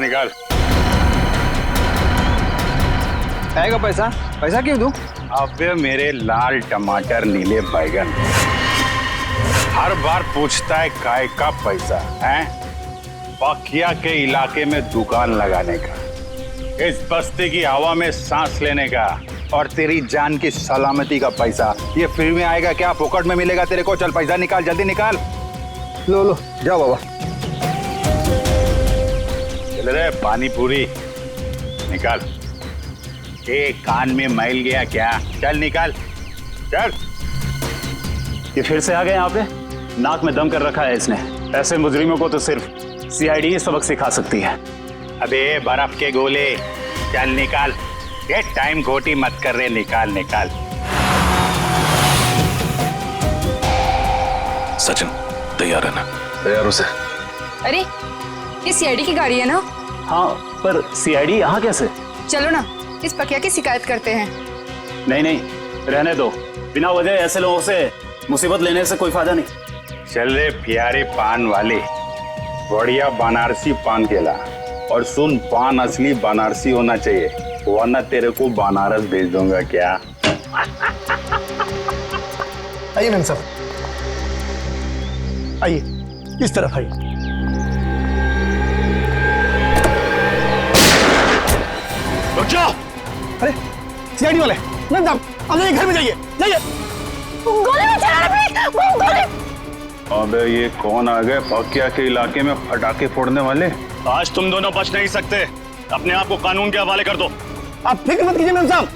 निकाल। आएगा पैसा? पैसा क्यों दूं? अबे मेरे लाल टमाटर नीले बैगन, हर बार पूछता है काय का पैसा है? पकिया के इलाके में दुकान लगाने का, इस बस्ती की हवा में सांस लेने का, और तेरी जान की सलामती का पैसा ये फ्री में आएगा क्या? फोकट में मिलेगा तेरे को? चल पैसा निकाल, जल्दी निकाल। लो लो जाओ बाबा। चल रे पानी पूरी निकाल। कान में मैल गया क्या? चल निकाल, चल। ये फिर से आ गए यहाँ पे? नाक में दम कर रखा है इसने। ऐसे मुजरिमों को तो सिर्फ सीआईडी ही सबक सिखा सकती है। अबे बर्फ के गोले, चल निकाल। ये टाइम खोटी मत कर रहे, निकाल निकाल। सचिन तैयार है ना? तैयार हो से? अरे ये सीआईडी की गाड़ी है ना? हाँ, पर सीआईडी यहाँ कैसे? चलो ना इस पकिया की शिकायत करते हैं। नहीं नहीं, रहने दो। बिना वजह ऐसे लोगों से मुसीबत लेने से कोई फायदा नहीं। चल रे प्यारे पान वाले, बढ़िया बनारसी पान केला। और सुन, पान असली बनारसी होना चाहिए, वरना तेरे को बनारस भेज दूंगा। क्या? आइए मैम साहब, आइए इस तरफ आइए। रुक जाओ। अरे सीआईडी वाले, मैम साहब आप जाइए, घर में जाइए, जाइए। गोली में चला रहा है, गोली। अबे ये कौन आ गए पकिया के इलाके में पटाखे फोड़ने वाले? आज तुम दोनों बच नहीं सकते। अपने आप को कानून के हवाले कर दो। आप फिक्र मत कीजिए मैम साहब,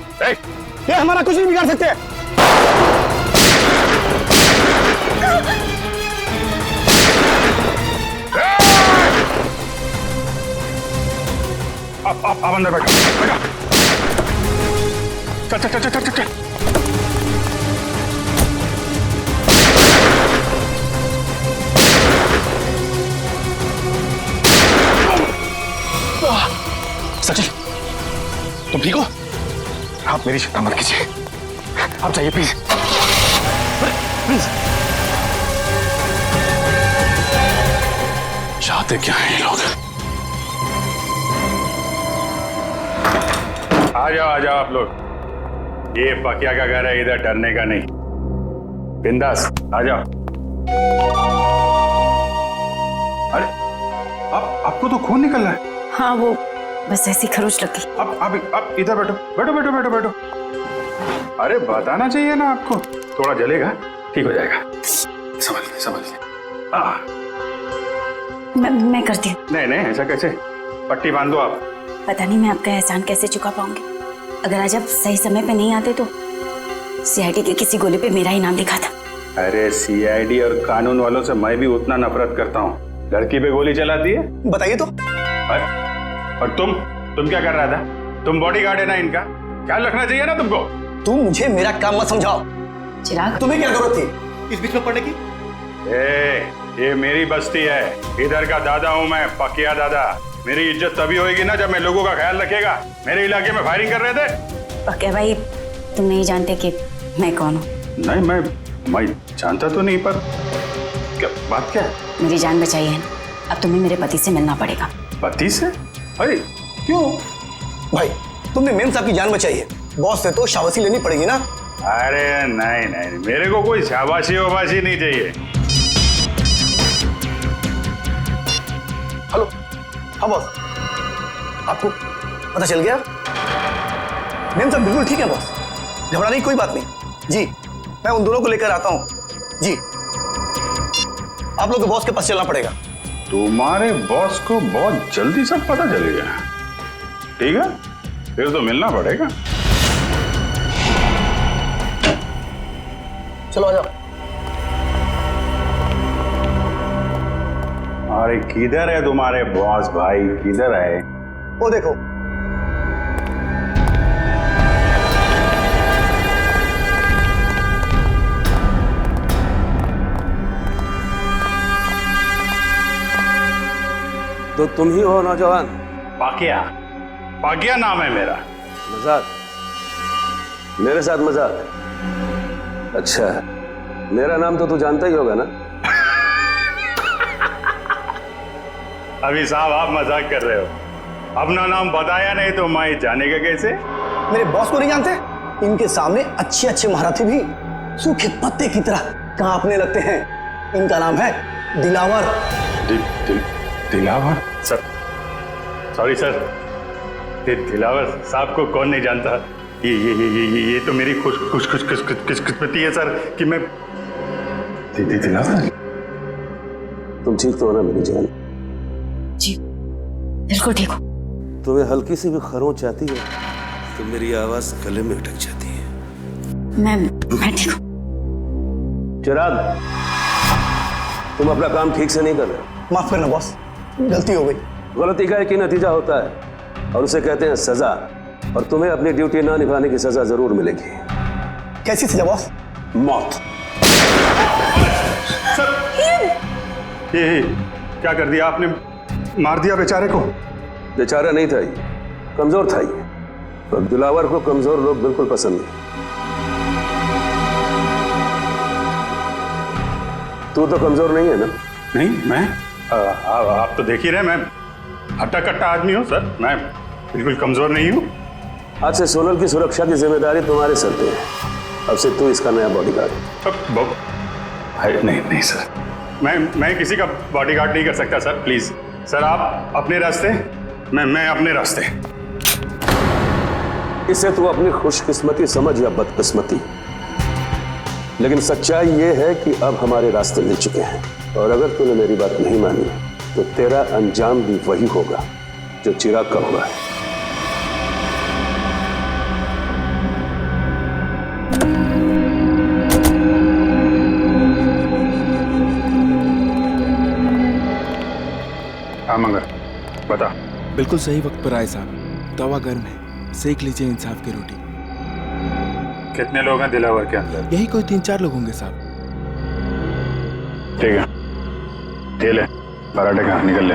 ये हमारा कुछ नहीं बिगाड़ सकते। आप अंदर बैठो, बैठो। चल चल चल चल चल चल। सचिन तुम ठीक हो? आप मेरी चिंता मत कीजिए, आप जाइए प्लीज, प्लीज। चाहते क्या हैं ये लोग? आ जाओ आप लोग। ये पकिया का घर है, इधर डरने का नहीं। बिंदास आ जाओ। अरे आपको तो खून निकल रहा है। हाँ वो बस ऐसी खरोच लगी। आप इधर बैठो, बैठो बैठो बैठो बैठो। अरे बताना चाहिए ना आपको, थोड़ा जलेगा, ठीक हो जाएगा। समझ मैं करती हूँ। नहीं ऐसा कैसे? पट्टी बांध दो आप। पता नहीं मैं आपका एहसान कैसे चुका पाऊंगी। अगर आज आप सही समय पे नहीं आते तो सीआईडी के किसी गोली पे मेरा ही नाम लिखा था। अरे सीआईडी और कानून वालों से मैं भी उतना नफरत करता हूँ। लड़की पे गोली चलाती है। बताइए तो। और तुम क्या कर रहा था? तुम बॉडीगार्ड है ना इनका, ख्याल रखना चाहिए ना तुमको। तुम मुझे मेरा काम मत समझाओ। चिराग तुम्हें क्या जरूरत थी इस बीच में पड़ने की? ये मेरी बस्ती है, इधर का दादा हूँ मैं, पकिया दादा। मेरी इज्जत तभी होगी ना जब मैं लोगों का ख्याल रखेगा। मेरे इलाके में फायरिंग कर रहे थे। पकिया भाई तुम नहीं जानते कि मैं कौन हूँ? नहीं मैं जानता तो नहीं, पर क्या बात क्या है? मेरी जान बचाई है, अब तुम्हें मेरे पति से मिलना पड़ेगा। पति से? अरे क्यों? भाई तुमने मेम साहब की जान बचाई है, बॉस से तो शाबाशी लेनी पड़ेगी ना। अरे नहीं, मेरे को कोई शाबाशी वाबाशी नहीं चाहिए। हेलो, हाँ बॉस, आपको पता चल गया? मेम साहब बिल्कुल ठीक है बॉस, घबराने की कोई बात नहीं। जी मैं उन दोनों को लेकर आता हूँ। जी आप लोग के बॉस के पास चलना पड़ेगा। तुम्हारे बॉस को बहुत जल्दी सब पता चलेगा। ठीक है, फिर तो मिलना पड़ेगा। चलो आ जाओ। अरे किधर है तुम्हारे बॉस भाई, किधर है? वो देखो। तो तुम ही हो नौजवान? पाकिया नाम है मेरा। मजाक? मेरे साथ मजाक? अच्छा, मेरा नाम तो तू जानता ही होगा ना? अभी साहब आप मजाक कर रहे हो, अपना नाम बताया नहीं तो मैं जानेगा कैसे? मेरे बॉस को नहीं जानते? इनके सामने अच्छे अच्छे महारथी भी सूखे पत्ते की तरह कांपने लगते हैं। इनका नाम है Dilawar. Dilawar? Sir, sorry sir, Dilawar साहब को कौन नहीं जानता? ये तो मेरी खुशकिस्मती है सर कि मैं दिलावर। तुम ठीक तो हो ना मेरी जान? जी बिल्कुल ठीक हो। तुम्हें हल्की सी भी खरोंच आती है तो मेरी आवाज गले में अटक जाती है। मैं ठीक हूँ। चिराग, तुम अपना काम ठीक से नहीं कर रहे। माफ करना बॉस, गलती हो गई। गलती का एक ही नतीजा होता है और उसे कहते हैं सजा, और तुम्हें अपनी ड्यूटी ना निभाने की सजा जरूर मिलेगी। कैसी सजा बॉस? मौत। सर, ये क्या कर दिया आपने? मार दिया बेचारे को? बेचारा नहीं था ये, कमजोर था ये, और दिलावर को कमजोर लोग बिल्कुल पसंद नहीं। तू तो कमजोर नहीं है ना? नहीं, मैं आप तो देख ही रहे, मैं हट्टा कट्टा आदमी हूँ सर, मैं बिल्कुल कमजोर नहीं हूँ। आज से सोनल की सुरक्षा की जिम्मेदारी तुम्हारे सर पे है। अब से तू इसका नया बॉडीगार्ड। नहीं सर, मैं किसी का बॉडीगार्ड नहीं कर सकता सर, प्लीज सर, आप अपने रास्ते, मैं अपने रास्ते। इसे तू अपनी खुशकिस्मती समझ या बदकिस्मती, लेकिन सच्चाई ये है कि अब हमारे रास्ते मिल चुके हैं, और अगर तूने मेरी बात नहीं मानी तो तेरा अंजाम भी वही होगा जो चिराग का हुआ है। हाँ मंगर, बता। बिल्कुल सही वक्त पर आए साहब। तवा गर्म है, सेक लीजिए इंसाफ की रोटी। कितने लोग हैं दिलावर के अंदर? यही कोई 3-4 लोग होंगे साहब। ठीक है, ये ले पराठे खा, निकल ले।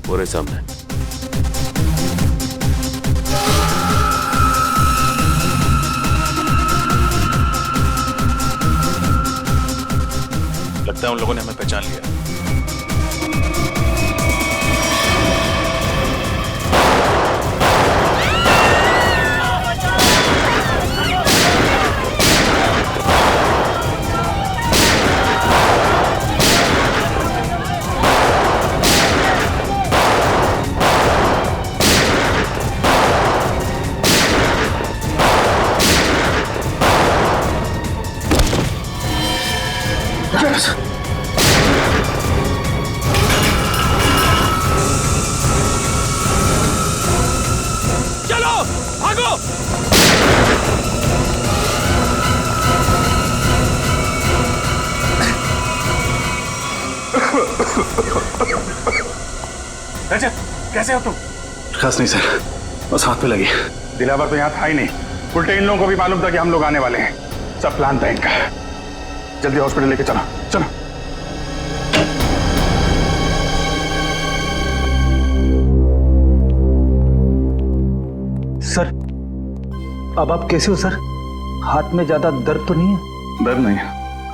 पूरे सामने। लगता है उन लोगों ने हमें पहचान लिया। रजत, कैसे हो तुम? खास नहीं सर, बस हाथ पे लगी। दिलावर तो यहाँ था ही नहीं, उल्टे इन लोगों को भी मालूम था कि हम लोग आने वाले हैं। सब प्लान था इनका। जल्दी हॉस्पिटल लेके चलो, चलो। सर, अब आप कैसे हो सर? हाथ में ज्यादा दर्द तो नहीं है? दर्द नहीं,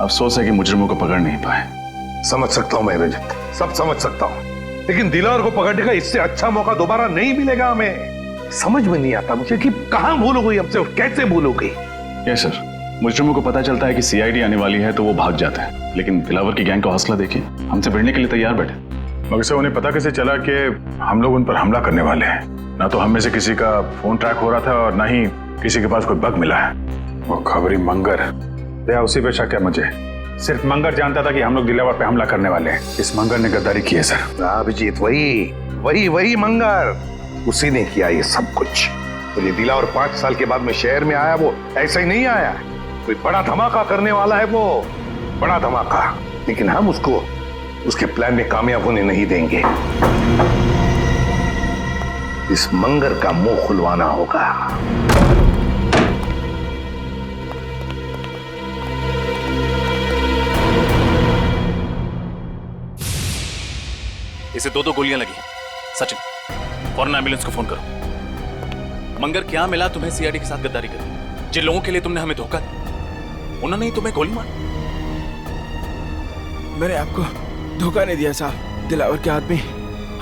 अफसोस है कि मुजरिमों को पकड़ नहीं पाए। समझ सकता हूं मैं रजत, सब समझ सकता हूं, लेकिन दिलावर को पकड़ने का इससे अच्छा मौका दोबारा नहीं मिलेगा हमें। समझ में नहीं आता मुझे कि कहां भूल हो गई हमसे और कैसे भूल हो गई। यस सर, मुजरिमों को पता चलता है कि सीआईडी आने वाली है तो वो भाग जाते हैं, लेकिन दिलावर की गैंग का हौसला देखिए, हमसे भिड़ने के लिए तैयार बैठे। मगर से उन्हें पता कैसे चला कि हम लोग उन पर हमला करने वाले हैं? ना तो हम में से किसी का फोन ट्रैक हो रहा था और ना ही किसी के पास कोई बग मिला है। वो खबरी मंगर, दया उसी पे शक है मुझे। सिर्फ मंगर जानता था कि हम लोग दिलावर पे हमला करने वाले हैं। इस मंगर ने गद्दारी की है सर। अभिजीत, वही मंगर उसी ने किया ये सब कुछ। तो ये दिलावर 5 साल के बाद में शहर में आया, वो ऐसा ही नहीं आया, कोई बड़ा धमाका करने वाला है, वो बड़ा धमाका। लेकिन हम उसको उसके प्लान में कामयाब होने नहीं देंगे। इस मंगर का मुंह खुलवाना होगा। इसे 2 गोलियां लगी। सचिन, फौरन एम्बुलेंस को फोन करो। मंगर, क्या मिला तुम्हें सीआईडी के साथ गद्दारी करके? जिन लोगों के लिए तुमने हमें धोखा दिया, उन्होंने ही तुम्हें गोली मारी। मैंने आपको धोखा नहीं दिया साहब। दिलावर के आदमी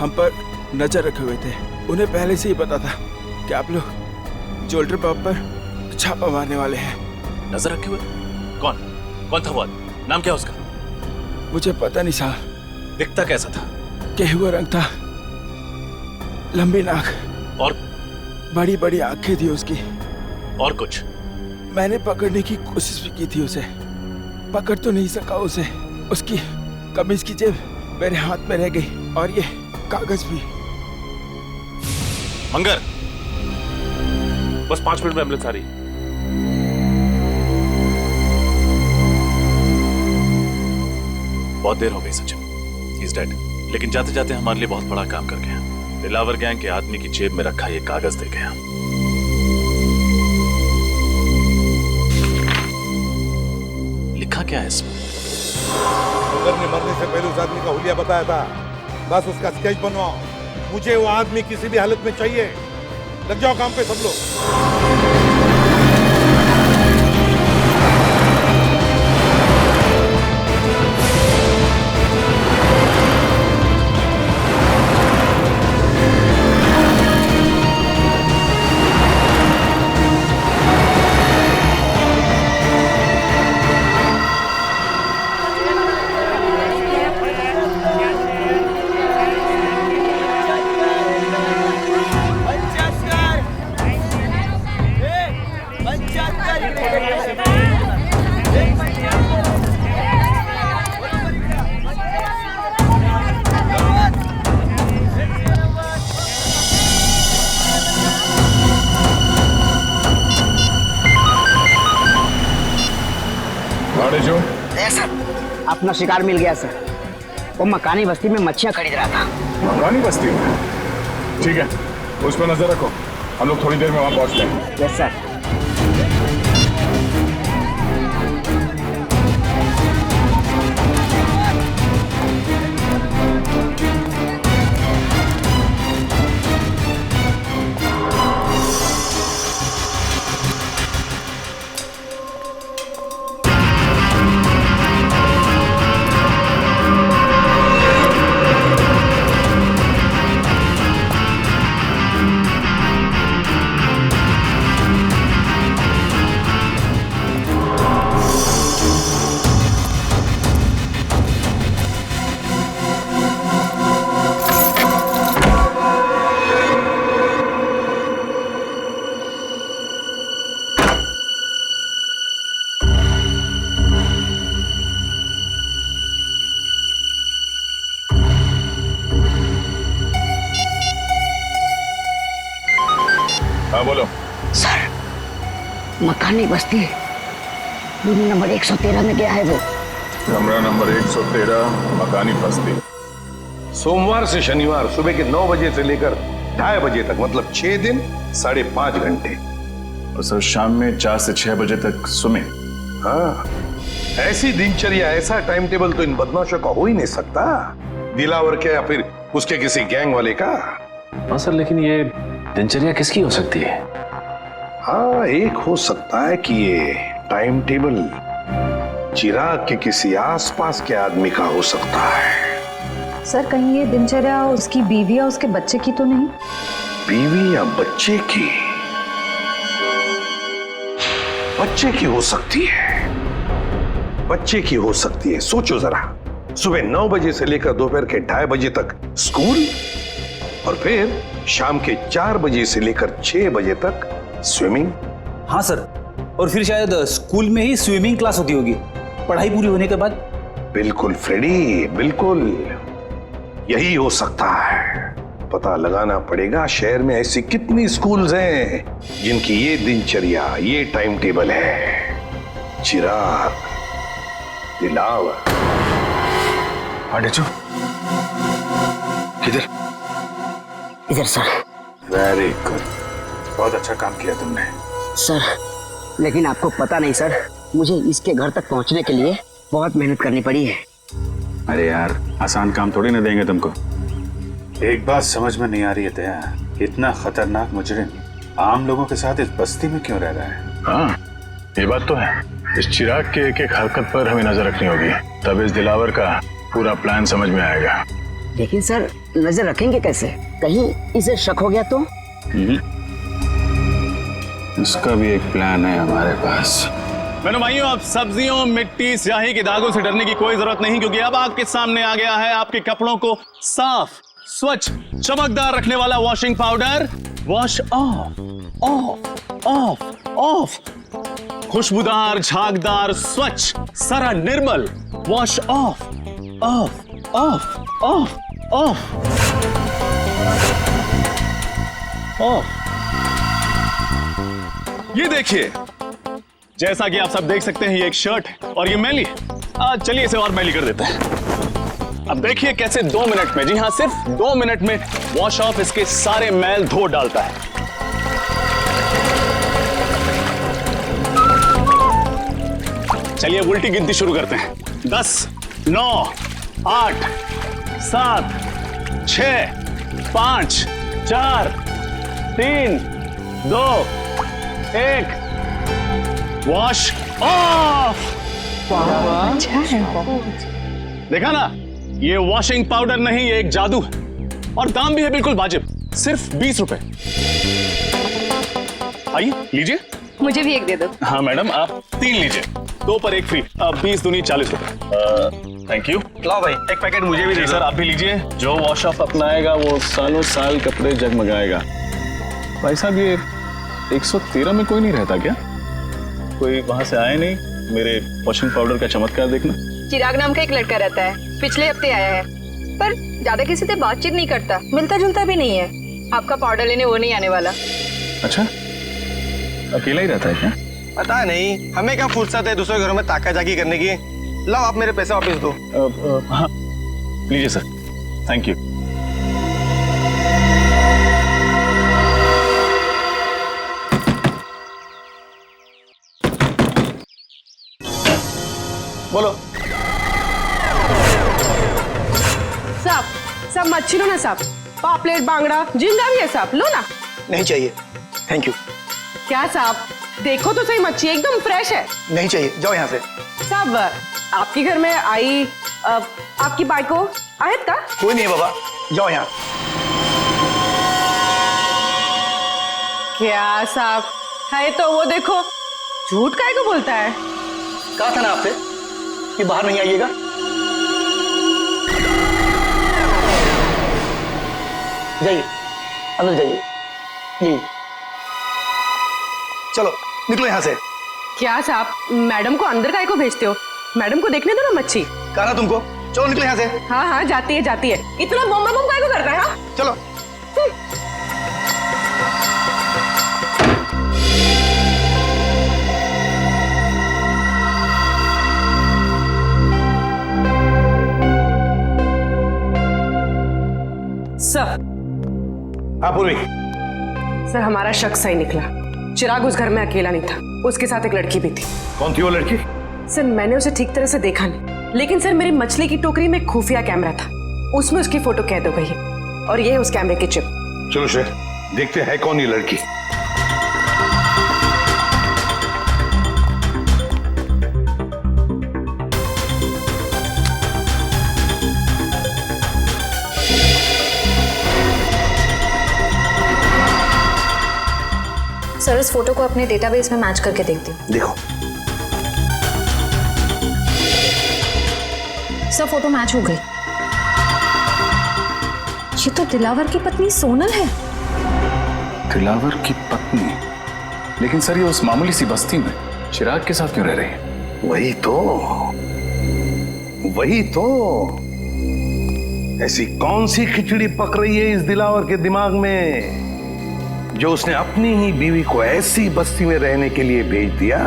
हम पर नजर रखे हुए थे। उन्हें पहले से ही पता था कि आप लोग ज्वेलरी पंप पर छापा मारने वाले हैं। नजर रखे हुए? कौन था वो आदमी? नाम क्या उसका? मुझे पता नहीं साहब। दिखता कैसा था? गेहुआ रंग था, लंबी नाक और बड़ी बड़ी आंखें थी उसकी। और कुछ? मैंने पकड़ने की कोशिश भी की थी उसे, पकड़ तो नहीं सका उसे। उसकी कमीज की जेब मेरे हाथ में रह गई और ये कागज भी। मंगर, बस 5 मिनट में एम्बुलेंस आ रही। बहुत देर हो गई सचिन, ही इज डेड। लेकिन जाते जाते हमारे लिए बहुत बड़ा काम कर गया। दिलावर गैंग के आदमी की जेब में रखा ये कागज दे गया। लिखा क्या है इसमें? मंगर ने मरने से पहले उस आदमी का हुलिया बताया था। बस उसका स्केच बनवाओ। मुझे वो आदमी किसी भी हालत में चाहिए। लग जाओ काम पे सब लोग। अपना शिकार मिल गया सर। वो मकानी बस्ती में मच्छियां खरीद रहा था। मकानी बस्ती में? ठीक है, उस पर नजर रखो। हम लोग थोड़ी देर में वहां पहुंचते हैं। Yes sir. हाँ बोलो। सर, मकानी बस्ती रूम नंबर 113 में गया है वो। कमरा नंबर 113, मकानी बस्ती। सोमवार से शनिवार सुबह के 9 बजे से लेकर 2:30 बजे तक, मतलब 6 दिन 5.5 घंटे। और सर शाम में 4 से 6 बजे तक स्विमिंग। हाँ, ऐसी दिनचर्या, ऐसा टाइम टेबल तो इन बदमाशों का हो ही नहीं सकता। दिलावर के या फिर उसके किसी गैंग वाले का। हाँ सर, लेकिन ये दिनचर्या किसकी हो सकती है? हाँ, एक हो सकता है कि ये टाइम टेबल चिराग के किसी आसपास के आदमी का हो सकता है। सर, कहीं ये दिनचर्या उसकी बीवी या उसके बच्चे की तो नहीं? बीवी या बच्चे की? बच्चे की हो सकती है, बच्चे की हो सकती है। सोचो जरा, सुबह 9 बजे से लेकर दोपहर के 2:30 बजे तक स्कूल, और फिर शाम के 4 बजे से लेकर 6 बजे तक स्विमिंग। हाँ सर, और फिर शायद स्कूल में ही स्विमिंग क्लास होती होगी पढ़ाई पूरी होने के बाद। बिल्कुल फ्रेडी, बिल्कुल यही हो सकता है। पता लगाना पड़ेगा शहर में ऐसी कितनी स्कूल्स हैं जिनकी ये दिनचर्या, ये टाइम टेबल है। चिराग, दिलावर। पांडेचू किधर? इधर सर। वेरी गुड, बहुत अच्छा काम किया तुमने। सर लेकिन आपको पता नहीं सर, मुझे इसके घर तक पहुंचने के लिए बहुत मेहनत करनी पड़ी है। अरे यार, आसान काम थोड़ी ना देंगे तुमको। एक बात समझ में नहीं आ रही है दया, इतना खतरनाक मुजरिम आम लोगों के साथ इस बस्ती में क्यों रह रहा है? हाँ, ये बात तो है। इस चिराग के एक एक हरकत पर हमें नजर रखनी होगी, तब इस दिलावर का पूरा प्लान समझ में आएगा। लेकिन सर नजर रखेंगे कैसे? कहीं इसे शक हो गया तो? इसका भी एक प्लान है हमारे पास। मेरे भाइयों, अब सब्जियों, मिट्टी, स्याही के दागों से डरने की कोई जरूरत नहीं, क्योंकि अब आपके सामने आ गया है आपके कपड़ों को साफ, स्वच्छ, चमकदार रखने वाला washing powder. Wash off, off, off, off. खुशबूदार, झागदार, स्वच्छ, सारा निर्मल। Wash off, off, off, off, off, off. ये देखिए, जैसा कि आप सब देख सकते हैं, ये एक शर्ट है और ये मैली है। चलिए इसे और मैली कर देते हैं। अब देखिए कैसे 2 मिनट में, जी हाँ सिर्फ 2 मिनट में वॉश ऑफ इसके सारे मैल धो डालता है। चलिए उल्टी गिनती शुरू करते हैं। 10, 9, 8, 7, 6, 5, 4, 3, 2, 1। Wash off. अच्छा है। देखा ना, ये वॉशिंग पाउडर नहीं, ये एक जादू है और दाम भी है बिल्कुल वाजिब, सिर्फ 20 रुपए। आइए लीजिए। मुझे भी एक दे दो। हाँ मैडम, आप 3 लीजिए, 2 पर 1 फ्री। 20 दूनी 40 रुपए। Thank you. लाओ भाई, एक पैकेट मुझे भी दे सर आप भी लीजिए। जो वॉश ऑफ अपनाएगा वो सालों साल कपड़े जगमगाएगा। भाई साहब, ये 113 में कोई नहीं रहता क्या? कोई वहां से आया नहीं मेरे वॉशिंग पाउडर का चमत्कार देखना? चिराग नाम का एक लड़का रहता है, पिछले हफ्ते आया है, पर ज्यादा किसी से बातचीत नहीं करता, मिलता जुलता भी नहीं है। आपका पाउडर लेने वो नहीं आने वाला। अच्छा, अकेला ही रहता है क्या? पता नहीं, हमें क्या फुर्सत है दूसरे घरों में ताका जाकी करने की। लाओ आप मेरे पैसे वापस दो। हाँ लीजिए सर, थैंक यू। बोलो। साहब, सब मच्छी लो ना साहब, पापलेट, बांगड़ा, जिंदा भी है साहब, लो ना। नहीं चाहिए, थैंक यू। क्या साहब, देखो तो सही, मच्छी एकदम फ्रेश है। नहीं चाहिए, जाओ यहाँ से। साहब, आपके घर में आई आपकी बाइको आयत का? कोई नहीं है बाबा, जाओ यहाँ। क्या साहब है तो वो देखो, झूठ काहे को बोलता है? कहा था ना आपसे कि बाहर नहीं आइएगा। जाइए, अंदर जाइए। जी चलो निकलो यहाँ से। क्या साहब, मैडम को अंदर काहे को भेजते हो? मैडम को देखने दो ना मच्छी। कहा ना तुमको, चलो निकलो यहाँ से। हाँ हाँ, जाती है जाती है। इतना बम बम काहे को करता है? हाँ चलो। सर। हाँ पूर्वी। सर हमारा शक सही निकला, चिराग उस घर में अकेला नहीं था, उसके साथ एक लड़की भी थी। कौन थी वो लड़की? सर मैंने उसे ठीक तरह से देखा नहीं, लेकिन सर मेरी मछली की टोकरी में खुफिया कैमरा था, उसमें उसकी फोटो कैद हो गई है और ये है उस कैमरे की चिप। चलो शेर, देखते हैं कौन ये लड़की। सर इस फोटो को अपने डेटाबेस में मैच करके देखती हूँ। देखो। सर फोटो मैच हो गई। ये तो दिलावर की पत्नी सोनल है। दिलावर की पत्नी? लेकिन सर ये उस मामूली सी बस्ती में चिराग के साथ क्यों रह रही है? वही तो ऐसी कौन सी खिचड़ी पक रही है इस दिलावर के दिमाग में जो उसने अपनी ही बीवी को ऐसी बस्ती में रहने के लिए भेज दिया?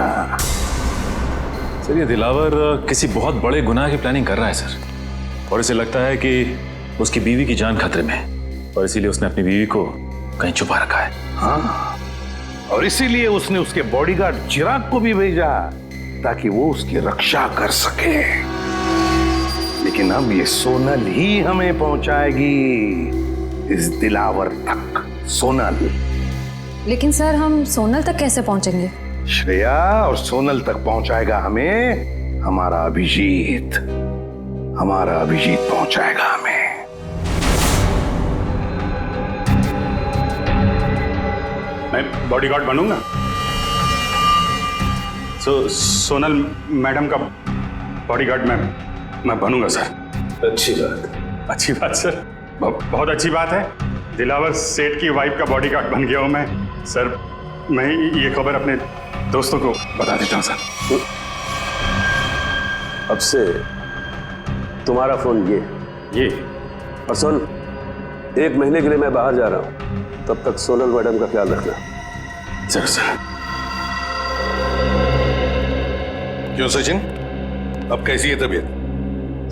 सर, ये दिलावर किसी बहुत बड़े गुनाह की प्लानिंग कर रहा है सर, और इसे लगता है कि उसकी बीवी की जान खतरे में है और इसीलिए उसने अपनी बीवी को कहीं छुपा रखा है। हाँ, और इसीलिए उसने उसके बॉडीगार्ड चिराग को भी भेजा ताकि वो उसकी रक्षा कर सके। लेकिन अब ये सोनल ही हमें पहुंचाएगी इस दिलावर तक। सोनल। लेकिन सर, हम सोनल तक कैसे पहुंचेंगे? श्रेया और सोनल तक पहुंचाएगा हमें हमारा अभिजीत। हमारा अभिजीत पहुंचाएगा हमें। मैं बॉडीगार्ड बनूंगा। सोनल मैडम का बॉडीगार्ड मैं बनूंगा सर। अच्छी बात सर, बहुत अच्छी बात है। दिलावर सेठ की वाइफ का बॉडीगार्ड बन गया हूं मैं सर। मैं ये खबर अपने दोस्तों को बता देता हूं सर। अब से तुम्हारा फोन ये और सुन, 1 महीने के लिए मैं बाहर जा रहा हूं, तब तक सोनल मैडम का ख्याल रखना। सर। क्यों सचिन, अब कैसी है तबीयत?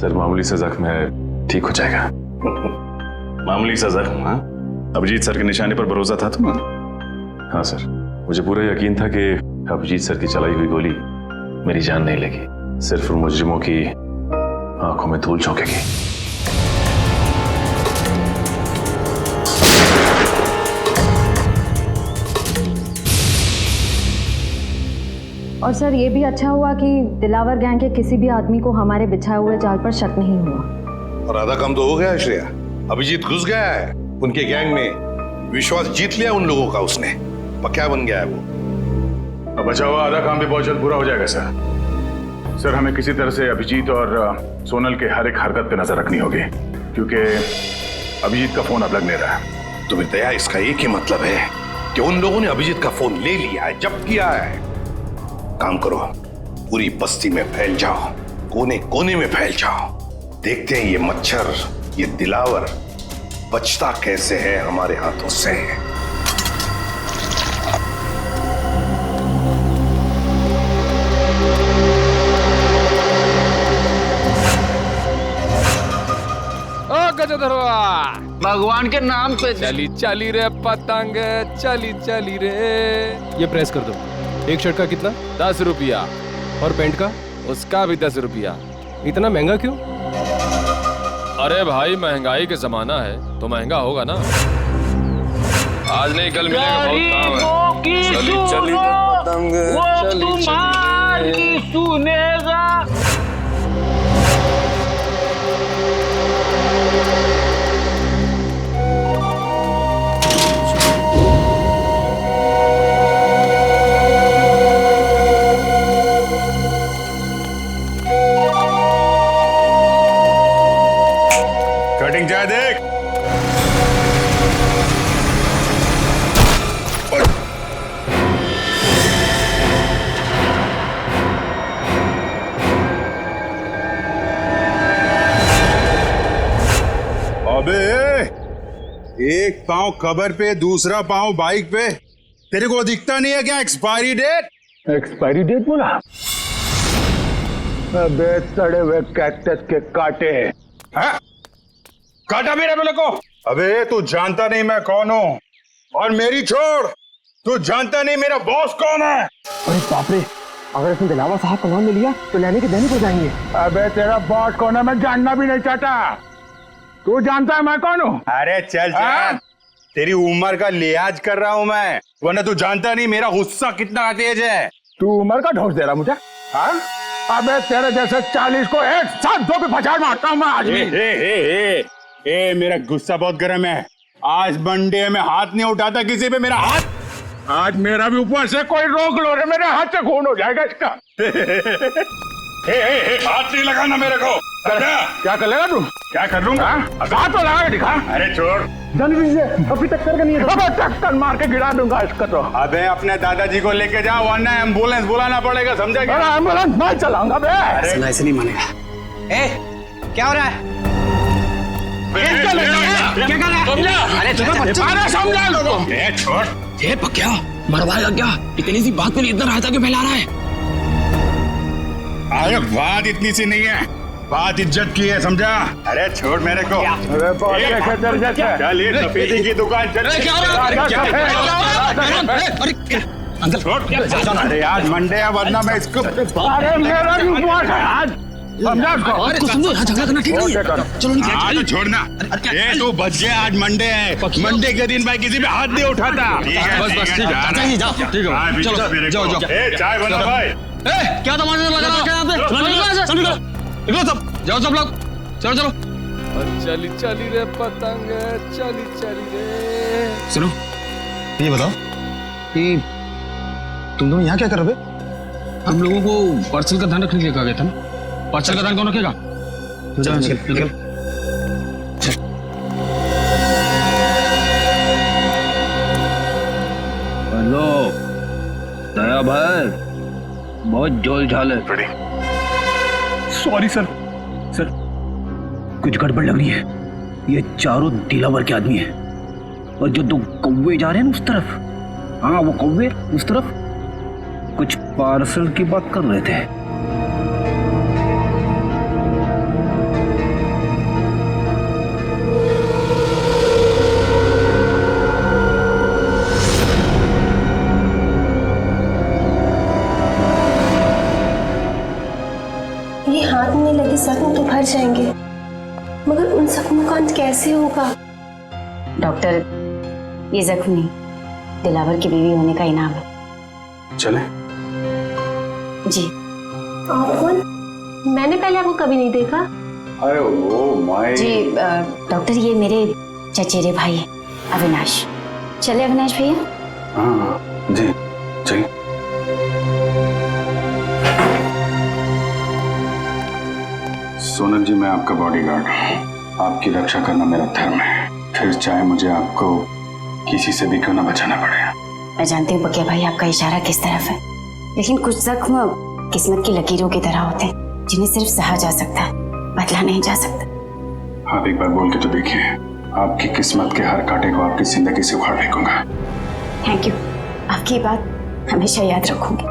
सर, मामूली सा जख्म है, ठीक हो जाएगा। मामूली सा जख्म? हाँ, अभिजीत सर के निशाने पर भरोसा था तुम्हें? हाँ सर, मुझे पूरा यकीन था कि अभिजीत सर की चलाई हुई गोली मेरी जान नहीं लेगी, सिर्फ मुजरिमों की आंखों में धूल झोंकेगी। और सर, ये भी अच्छा हुआ कि दिलावर गैंग के किसी भी आदमी को हमारे बिछाए हुए जाल पर शक नहीं हुआ। और आधा काम तो हो गया है श्रेया। अभिजीत घुस गया है उनके गैंग में, विश्वास जीत लिया उन लोगों का उसने, पक्का बन गया है वो। अब बचा हुआ आधा काम भी बहुत जल्द पूरा हो जाएगा सर। सर, हमें किसी तरह से अभिजीत और सोनल के हर एक हरकत पे नजर रखनी होगी, क्योंकि अभिजीत का फोन अब लग नहीं रहा है। तुम्हें दया, इसका एक ही मतलब है कि उन लोगों ने अभिजीत का फोन ले लिया है, जब्त किया है। काम करो, पूरी बस्ती में फैल जाओ, कोने कोने में फैल जाओ। देखते हैं ये मच्छर, ये दिलावर बचता कैसे है हमारे हाथों से। भगवान के नाम पे चली चली रे पतंग, चली चली रे। ये प्रेस कर दो। एक शर्ट का कितना? 10 रुपया। और पैंट का? उसका भी 10 रुपया। इतना महंगा क्यों? अरे भाई, महंगाई के जमाना है तो महंगा होगा ना। आज नहीं कल मिलेगा, बहुत काम है। चली चली पतंग, चली चली सुनेगा। कटिंग जाए देख। अबे, एक पांव खबर पे, दूसरा पांव बाइक पे, तेरे को दिखता नहीं है क्या एक्सपायरी डेट? एक्सपायरी डेट बोला? अबे सड़े हुए कैक्टस के कांटे। हाँ? काटा मेरे बोले को? अबे तू जानता नहीं मैं कौन हूँ, और मेरी छोड़, तू जानता नहीं मेरा बॉस कौन है। अरे बाप रे, अगर इसने दिलावर साहब का नाम ले लिया तो लेने के देने को जाएंगे। अबे तेरा बॉस कौन है मैं जानना भी नहीं चाहता। तू जानता है मैं कौन हूँ? अरे चल चल, तेरी उम्र का लिहाज कर रहा हूँ मैं, वरना तू जानता नहीं मेरा गुस्सा कितना तेज है। तू उम्र का ढोस दे रहा मुझे? हाँ? अबे तेरे जैसे 40 को एक साथ 2 पे फचाड़ मारता हूँ मैं आज भी। ए, मेरा गुस्सा बहुत गर्म है। आज मंडे में हाथ नहीं उठाता किसी पे मेरा हाथ। आज मेरा भी ऊपर से कोई रोक लो रे, मेरे हाथ से खून हो जाएगा इसका। हाथ नहीं लगाना मेरे को। क्या कर लेगा तू? क्या कर लूंगा? हाथ तो लगा के दिखा। अरे छोड़, जल्दी से, अभी टक्कर का नहीं है। अबे टक्कर मार के गिरा दूंगा इसका तो। अबे अपने दादाजी को लेके जाओ, वरना एम्बुलेंस बुलाना पड़ेगा, समझा क्या? अरे एम्बुलेंस मैं चलाऊंगा बे। ऐसे नहीं मानेगा। क्या हो रहा है? समझा लोगों। छोड़। ये पक्या मरवाएगा क्या? इतनी सी बात पे इतना रायता क्यों फैला रहा है? अरे बात इतनी सी नहीं है, बात इज्जत की है, समझा? अरे छोड़ मेरे को। चल ये सफेदी की दुकान चल। अंकल छोड़। अरे आज मंडे है वरना मैं इसको। अरे मेरा भी उपवास है आज, समझा उसको? समझो यहाँ झगड़ा करना ठीक नहीं है। चलो हाँ तो छोड़ना। ये तो बच गया, आज मंडे है, मंडे के दिन भाई किसी पे हाथ नहीं उठाता। बस ठीक है चाचा जी जाओ। ठीक है चलो जाओ। चाय बना भाई। क्या तमाशा लगा रहा है यहाँ पे? निकलो सब, जाओ सब लोग, चलो चलो। चली चली रे पतंग, चली चली रे। सुनो, ये बताओ कि तुम दोनों यहाँ क्या कर रहे हो? हम लोगों को पार्सल का ध्यान रखने के लिए कहा गया था ना? पार्सल का ध्यान कौन रखेगा? चल। हेलो दया भाई, बहुत जोल झाल है। सॉरी सर, कुछ गड़बड़ लग रही है। ये चारों दिलावर के आदमी हैं और जो दो कौवे जा रहे हैं ना उस तरफ, हाँ वो कौवे उस तरफ कुछ पार्सल की बात कर रहे थे। ये हाथ में लगे जख्म तो भर जाएंगे, मगर उन जख्मों का अंत कैसे होगा? डॉक्टर, ये जख्म नहीं, दिलावर की बीवी होने का इनाम है। चले? जी। आप कौन? मैंने पहले आपको कभी नहीं देखा। अरे वो माय। जी डॉक्टर, ये मेरे चचेरे भाई है अविनाश। चले अविनाश भैया? हाँ जी चलिए। सोनल जी, मैं आपका बॉडीगार्ड हूँ, आपकी रक्षा करना मेरा धर्म है, फिर चाहे मुझे आपको किसी से भी क्यों ना बचाना पड़े। मैं जानती हूँ पकिया भाई आपका इशारा किस तरफ है, लेकिन कुछ जख्म किस्मत की लकीरों की तरह होते हैं जिन्हें सिर्फ सहा जा सकता है, बदला नहीं जा सकता। आप एक बार बोल के तो देखिए, आपकी किस्मत के हर कांटे को आपकी जिंदगी से उखाड़ फेंकूंगा। थैंक यू, आपकी बात हमेशा याद रखूंगी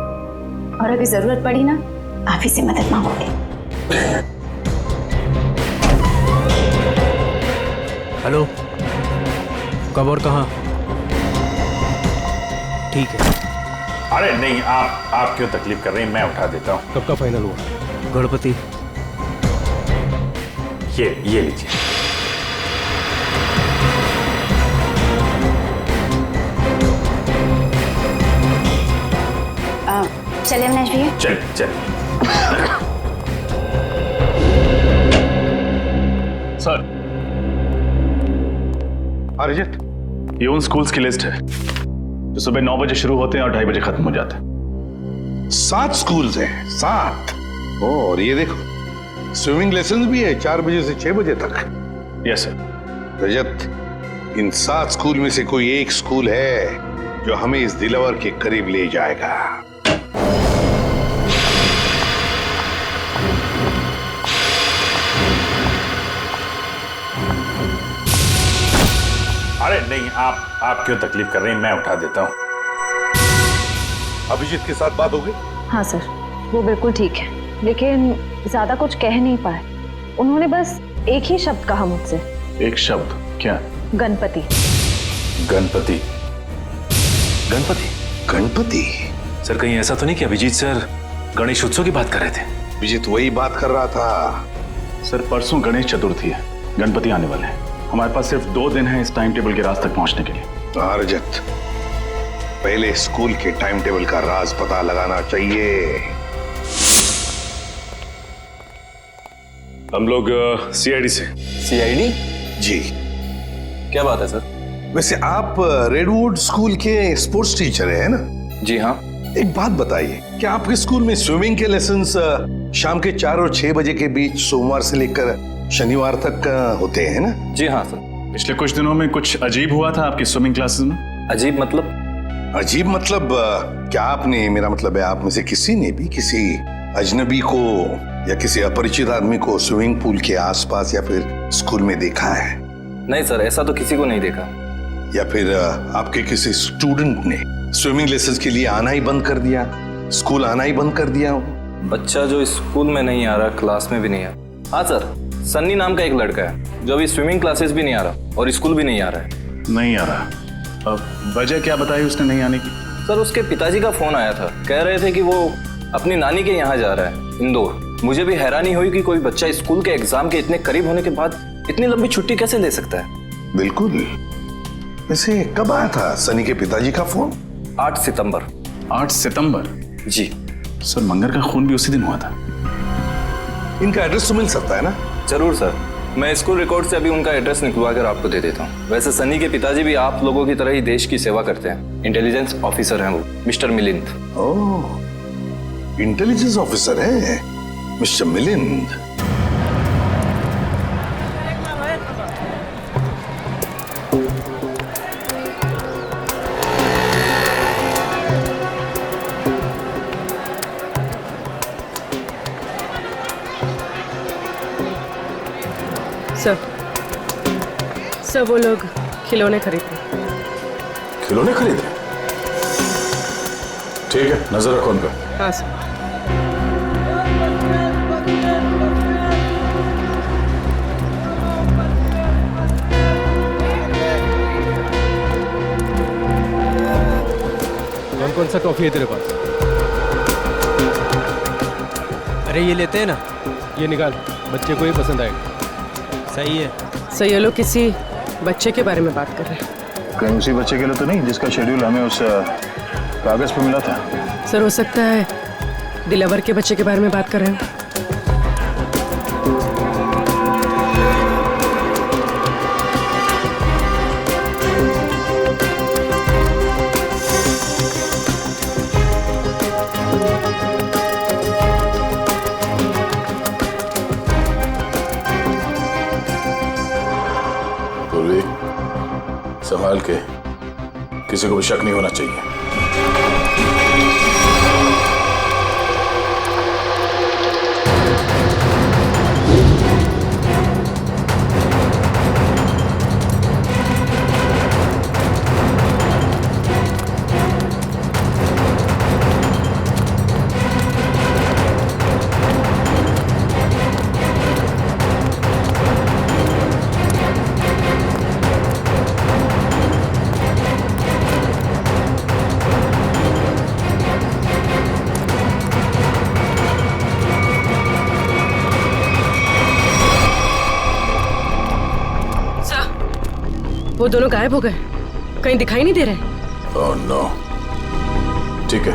और अगर जरूरत पड़ी ना आप ही से मदद मांगोगे। हेलो, कब और कहाँ? ठीक है। अरे नहीं, आप क्यों तकलीफ कर रहे हैं, मैं उठा देता हूँ। कब का फाइनल हुआ? गणपति। ये लीजिए। चले अविनाश भैया? चल। सर, अरिजीत, ये उन स्कूल्स की लिस्ट है जो सुबह 9 बजे शुरू होते हैं और 2:30 बजे खत्म हो जाते हैं। 7 स्कूल्स हैं, 7। और ये देखो, स्विमिंग लेसन भी है 4 बजे से 6 बजे तक। Yes sir. रजत, इन 7 स्कूल में से कोई एक स्कूल है जो हमें इस दिलावर के करीब ले जाएगा। अरे नहीं, आप क्यों तकलीफ कर रहे हैं, मैं उठा देता हूँ। अभिजीत के साथ बात हो गई? हाँ सर, वो बिल्कुल ठीक है, लेकिन ज्यादा कुछ कह नहीं पाए। उन्होंने बस एक ही शब्द कहा मुझसे। एक शब्द? क्या? गणपति। गणपति? गणपति? सर, कहीं ऐसा तो नहीं कि अभिजीत सर गणेश उत्सव की बात कर रहे थे? अभिजीत वही बात कर रहा था। सर, परसों गणेश चतुर्थी है, गणपति आने वाले हैं। हमारे पास सिर्फ 2 दिन है इस टाइम टेबल के राज तक पहुंचने के लिए। रजत, पहले स्कूल के टाइम टेबल का राज पता लगाना चाहिए। हम लोग सीआईडी से। सीआईडी? जी। क्या बात है सर? वैसे आप रेडवुड स्कूल के स्पोर्ट्स टीचर हैं ना? जी हाँ। एक बात बताइए, क्या आपके स्कूल में स्विमिंग के लेसन्स शाम के 4 और 6 बजे के बीच सोमवार से लेकर शनिवार तक होते हैं ना? जी हाँ सर। पिछले कुछ दिनों में कुछ अजीब हुआ था आपकी स्विमिंग क्लासेस में। अजीब मतलब? अजीब मतलब क्या आपने, मेरा मतलब है आप में से किसी ने भी किसी अजनबी को या किसी अपरिचित आदमी को स्विमिंग पूल के आसपास या फिर स्कूल में देखा है? नहीं सर, ऐसा तो किसी को नहीं देखा। या फिर आपके किसी स्टूडेंट ने स्विमिंग लेसन के लिए आना ही बंद कर दिया, स्कूल आना ही बंद कर दिया हो? बच्चा जो स्कूल में नहीं आ रहा, क्लास में भी नहीं आ रहा। हाँ सर, सन्नी नाम का एक लड़का है जो अभी स्विमिंग क्लासेस भी नहीं आ रहा और स्कूल भी नहीं आ रहा है। नहीं आ रहा? अब वजह क्या बताई उसने नहीं आने की? सर उसके पिताजी का फोन आया था, कह रहे थे कि वो अपनी नानी के यहाँ जा रहा है, इंदौर। मुझे भी हैरानी हुई कि कोई बच्चा स्कूल के एग्जाम के इतने करीब होने के बाद इतनी लंबी छुट्टी कैसे ले सकता है। बिल्कुल। वैसे कब आया था सनी के पिताजी का फोन? 8 सितंबर। 8 सितंबर? जी सर, मंगर का खून भी उसी दिन हुआ था। इनका एड्रेस तो मिल सकता है ना? जरूर सर, मैं स्कूल रिकॉर्ड से अभी उनका एड्रेस निकलवा कर आपको दे देता हूँ। वैसे सनी के पिताजी भी आप लोगों की तरह ही देश की सेवा करते हैं, इंटेलिजेंस ऑफिसर हैं वो, मिस्टर मिलिंद। ओह, इंटेलिजेंस ऑफिसर है मिस्टर मिलिंद। सर वो लोग खिलौने खरीद रहे। खिलौने खरीद रहे? ठीक है, नजर रखो उन पर। हाँ सर। कौन कौन सा टॉफी है तेरे पास? अरे ये लेते हैं ना। ये निकाल, बच्चे को ये पसंद आएगा। सही है। सर ये लोग किसी बच्चे के बारे में बात कर रहे हैं। कहीं उसी बच्चे के लिए तो नहीं जिसका शेड्यूल हमें उस कागज पर मिला था? सर हो सकता है दिलावर के बच्चे के बारे में बात कर रहे हैं। संभाल के, किसी को भी शक नहीं होना चाहिए। वो दोनों गायब हो गए, कहीं दिखाई नहीं दे रहे। Oh no. ठीक है,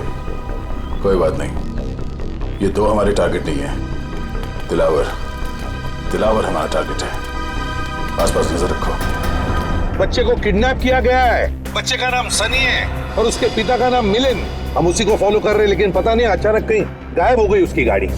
कोई बात नहीं। ये दो हमारे टारगेट नहीं है। दिलावर हमारा टारगेट है। आसपास नजर रखो। बच्चे को किडनैप किया गया है। बच्चे का नाम सनी है और उसके पिता का नाम मिलिंद। हम उसी को फॉलो कर रहे हैं, लेकिन पता नहीं अचानक कहीं गायब हो गई उसकी गाड़ी।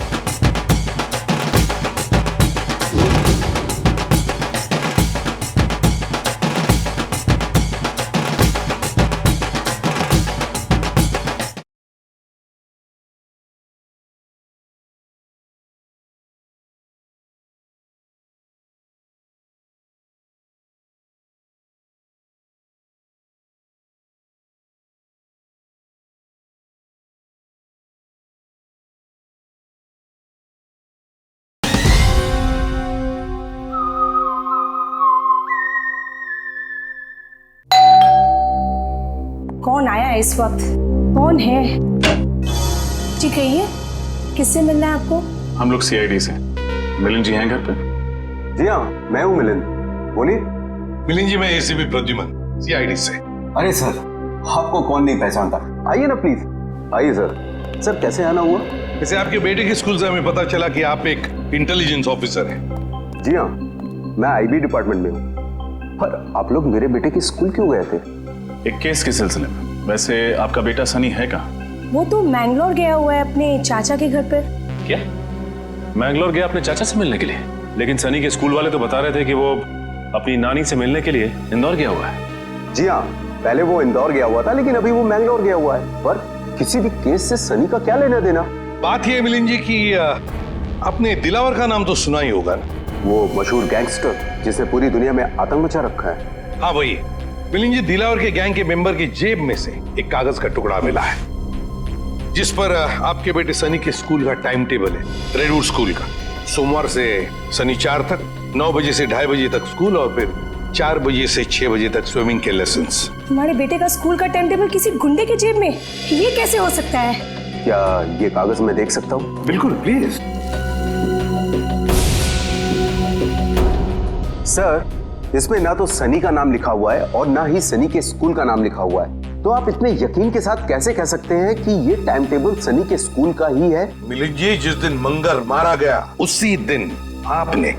कौन आया है इस वक्त? कौन है? जी कहिए, किससे मिलना है आपको? हम लोग सीआईडी से। मिलिंद जी हैं घर पे? जी हाँ, मैं हूँ मिलिंद, बोलिए। मिलिंद जी, मैं एसीपी प्रद्युमन, सीआईडी से। अरे सर, आपको कौन नहीं पहचानता, आइए ना प्लीज। आइए सर। सर कैसे आना हुआ? वैसे आपके बेटे के स्कूल से हमें पता चला कि आप एक इंटेलिजेंस ऑफिसर हैं। जी हाँ, मैं आईबी डिपार्टमेंट में हूँ। पर आप लोग मेरे बेटे के स्कूल क्यों गए थे? एक केस के सिलसिले में। वैसे आपका बेटा सनी है कहाँ? वो तो मैंगलोर गया हुआ है अपने चाचा के घर पर। क्या? मैंगलोर गया अपने चाचा से मिलने के लिए? लेकिन सनी के स्कूल वाले तो बता रहे थे कि वो अपनी नानी से मिलने के लिए इंदौर गया हुआ है। जी हाँ, पहले वो इंदौर गया हुआ था, लेकिन अभी वो मैंगलोर गया हुआ है। पर किसी भी केस से सनी का क्या लेना देना? बात ये मिलिंद जी की आपने दिलावर का नाम तो सुना ही होगा ना? वो मशहूर गैंगस्टर जिसने पूरी दुनिया में आतंक मचा रखा है। हाँ वही। मिलिंद जी, दिलावर के गैंग के मेंबर की जेब में से एक कागज का टुकड़ा मिला है जिस पर आपके बेटे सनी के स्कूल का टाइम टेबल है, रेडवुड स्कूल का। सोमवार से शनिवार तक 9 बजे से 2:30 बजे तक स्कूल और फिर 4 बजे से 6 बजे तक स्विमिंग के लेसन्स। तुम्हारे बेटे का स्कूल का टाइम टेबल किसी गुंडे के जेब में, ये कैसे हो सकता है? क्या ये कागज मैं देख सकता हूँ? बिल्कुल, प्लीज। सर, इसमें ना तो सनी का नाम लिखा हुआ है और ना ही सनी के स्कूल का नाम लिखा हुआ है, तो आप इतने यकीन के साथ कैसे कह सकते हैं कि ये टाइम टेबल सनी के स्कूल का ही है? मिलिंद जी, जिस दिन मंगर मारा गया उसी दिन आपने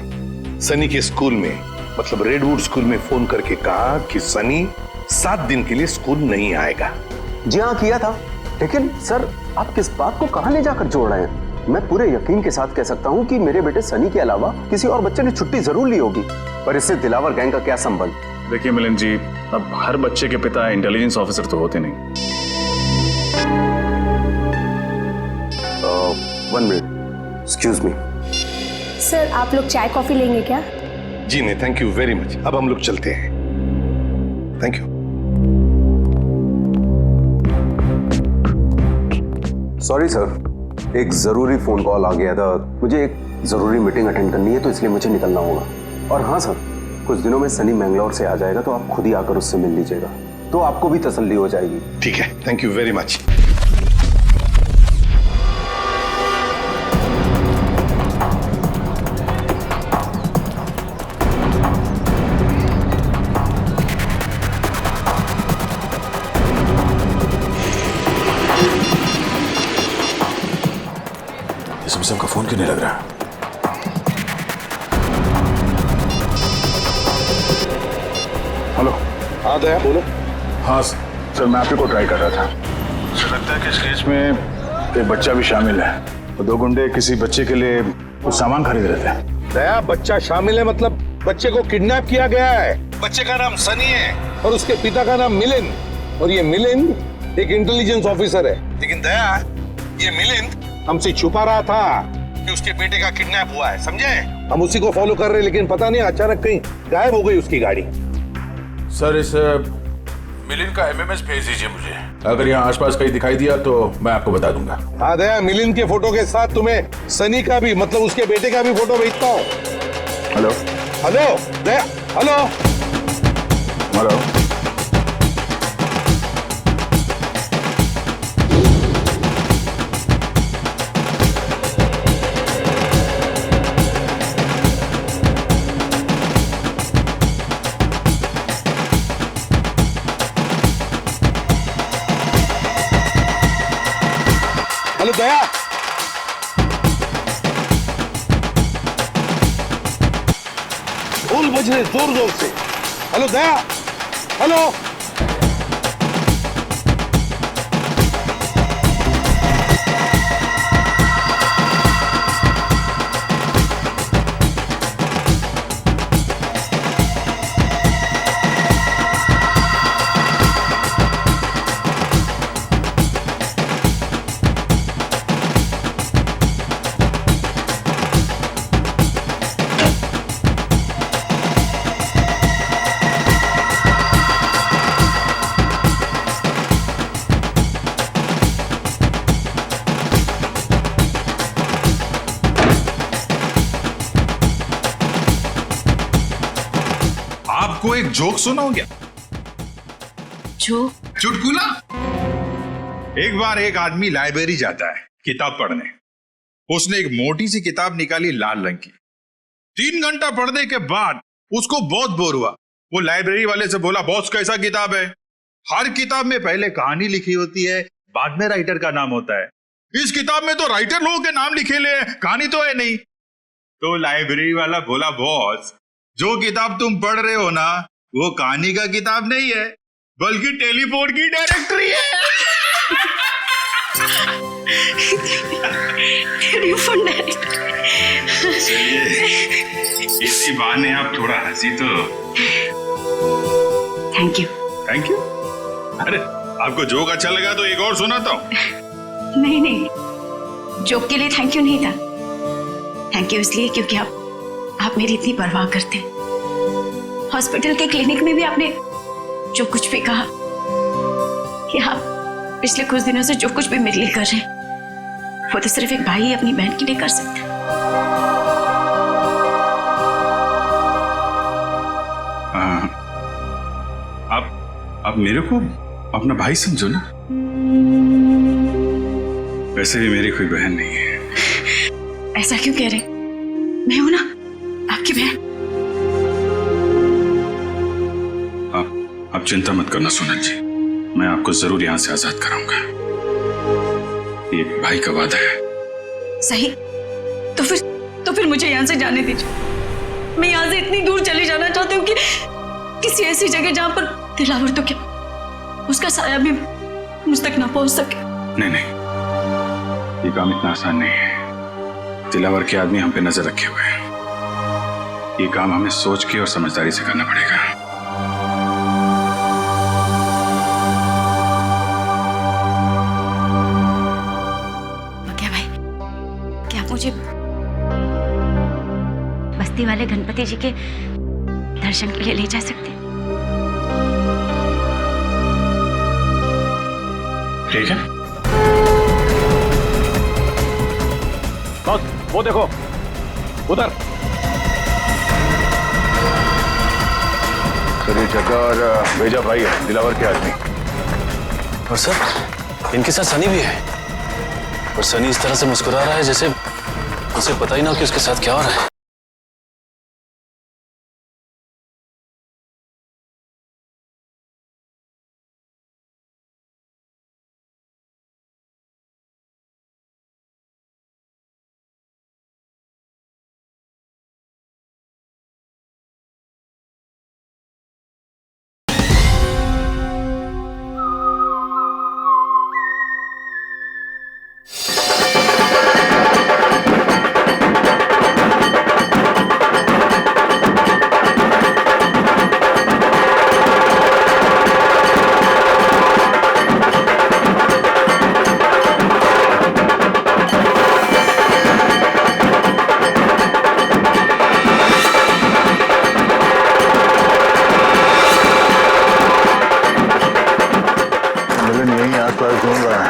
सनी के स्कूल में, मतलब रेडवुड स्कूल में फोन करके कहा कि सनी 7 दिन के लिए स्कूल नहीं आएगा। जी हाँ, किया था। लेकिन सर, आप किस बात को कहां ले जाकर जोड़ रहे हैं? मैं पूरे यकीन के साथ कह सकता हूं कि मेरे बेटे सनी के अलावा किसी और बच्चे ने छुट्टी जरूर ली होगी, पर इससे दिलावर गैंग का क्या संबंध? देखिए मिलिंद जी, अब हर बच्चे के पिता इंटेलिजेंस ऑफिसर तो होते नहीं। 1 मिनट, एक्सक्यूज मी। सर, आप लोग चाय कॉफी लेंगे क्या? जी नहीं, थैंक यू वेरी मच। अब हम लोग चलते हैं। Thank you. सॉरी सर, एक जरूरी फोन कॉल आ गया था। मुझे एक जरूरी मीटिंग अटेंड करनी है, तो इसलिए मुझे निकलना होगा। और हाँ सर, कुछ दिनों में सनी मैंगलोर से आ जाएगा, तो आप खुद ही आकर उससे मिल लीजिएगा, तो आपको भी तसल्ली हो जाएगी। ठीक है, thank you very much. Samsung का फोन क्यों नहीं लग रहा? हेलो। हाँ दया, बोलो। हाँ सर, मैं आप ही को ट्राई कर रहा था। मुझे लगता है कि इस केस में एक बच्चा भी शामिल है। तो 2 गुंडे किसी बच्चे के लिए कुछ सामान खरीद रहे थे। दया, बच्चा शामिल है मतलब बच्चे को किडनैप किया गया है। बच्चे का नाम सनी है और उसके पिता का नाम मिलिंद, और ये मिलिंद एक इंटेलिजेंस ऑफिसर है। लेकिन दया, ये मिलिंद हमसे छुपा रहा था कि उसके बेटे का किडनैप हुआ है, समझे? हम उसी को फॉलो कर रहे हैं, लेकिन पता नहीं अचानक कहीं गायब हो गई उसकी गाड़ी। सर, इस मिलिंद का एमएमएस भेज दीजिए मुझे। अगर यहाँ आसपास कहीं दिखाई दिया तो मैं आपको बता दूंगा। हाँ दया, मिलिंद के फोटो के साथ तुम्हें सनी का भी, मतलब उसके बेटे का भी फोटो भेजता हूँ। हेलो हेलो दया, हेलो हेलो। हेलो दया, ढोल बज रहे जोर जोर से। हेलो दया, हेलो। आपको एक जोक सुनाऊं क्या? जोक? चुटकुला। एक बार एक आदमी लाइब्रेरी जाता है किताब पढ़ने। उसने एक मोटी सी किताब निकाली लाल रंग की। 3 घंटा पढ़ने के बाद उसको बहुत बोर हुआ। वो लाइब्रेरी वाले से बोला, बॉस कैसा किताब है? हर किताब में पहले कहानी लिखी होती है, बाद में राइटर का नाम होता है। इस किताब में तो राइटर लोगों के नाम लिखे ले, कहानी तो है नहीं। तो लाइब्रेरी वाला बोला, बॉस जो किताब तुम पढ़ रहे हो ना, वो कहानी का किताब नहीं है, बल्कि टेलीफोन की डायरेक्टरी है। Telephone directory. इसी बहाने आप थोड़ा हंसी तो। Thank you. Thank you? अरे आपको जोक अच्छा लगा तो एक और सुनाता हूँ। नहीं, जोक के लिए थैंक यू नहीं था। थैंक यू इसलिए क्योंकि आप मेरी इतनी परवाह करते हैं। हॉस्पिटल के क्लिनिक में भी आपने जो कुछ भी कहा कि आप पिछले कुछ दिनों से जो कुछ भी मेरे लिए कर रहे हैं वो तो सिर्फ एक भाई अपनी बहन के लिए कर सकता है। आप मेरे को अपना भाई समझो ना। वैसे भी मेरी कोई बहन नहीं है। ऐसा क्यों कह रहे? मैं हूं ना आपकी बहन। आप चिंता मत करना सोनल जी, मैं आपको जरूर यहां से आजाद कराऊंगा। ये भाई का वादा है। सही, तो फिर मुझे यहां से जाने दीजिए। मैं यहां से इतनी दूर चले जाना चाहती हूँ कि किसी ऐसी जगह जहां पर दिलावर तो क्या उसका साया भी मुझ तक ना पहुंच सके। नहीं, ये काम इतना आसान नहीं है। दिलावर के आदमी हम पे नजर रखे हुए हैं। ये काम हमें सोच के और समझदारी से करना पड़ेगा। क्या भाई, क्या आप मुझे बस्ती वाले गणपति जी के दर्शन के लिए ले जा सकते हैं? ठीक है। बस वो देखो उधर। सर ये जगह और भेजा भाई है, दिलावर के आदमी। और सर इनके साथ सनी भी है, और सनी इस तरह से मुस्कुरा रहा है जैसे उसे पता ही ना हो कि उसके साथ क्या हो रहा है।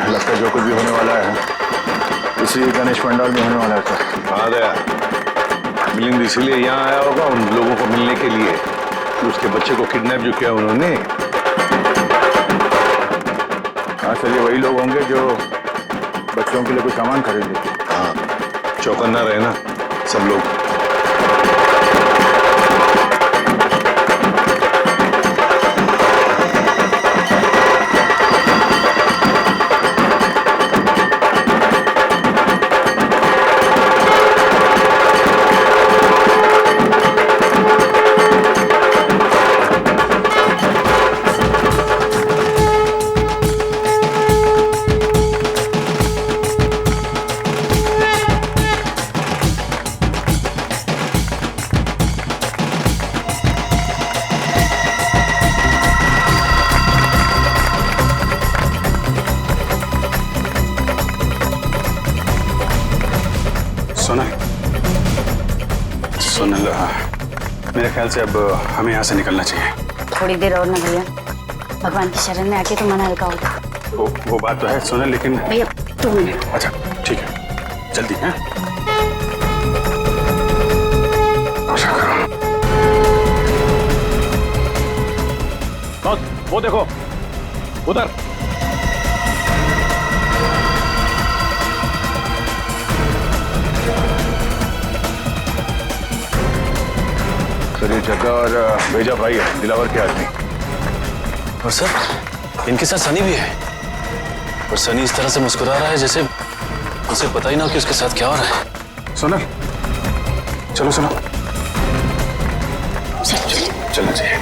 लगता है जो कुछ भी होने वाला है इसी गणेश पंडाल में होने वाला है। सर आ गया मिलिंद इसीलिए यहाँ आया होगा उन लोगों को मिलने के लिए, उसके बच्चे को किडनैप जो किया उन्होंने। हाँ सर, ये वही लोग होंगे जो बच्चों के लिए कुछ सामान खरीदे। हाँ, चौकन्ना रहना सब लोग। सोनल, मेरे ख्याल से अब हमें यहाँ से निकलना चाहिए। थोड़ी देर और ना भैया, भगवान की शरण में आके तो मन हल्का होगा। वो बात तो है सोनल, लेकिन भैया 2 मिनट। अच्छा ठीक है, जल्दी है। बस वो देखो उधर। सर ये जगह और भेजा भाई है, दिलावर के आदमी। और सर इनके साथ सनी भी है, और सनी इस तरह से मुस्कुरा रहा है जैसे उसे पता ही ना हो कि उसके साथ क्या हो रहा है। सोनल चलो सुनो, चलना चाहिए।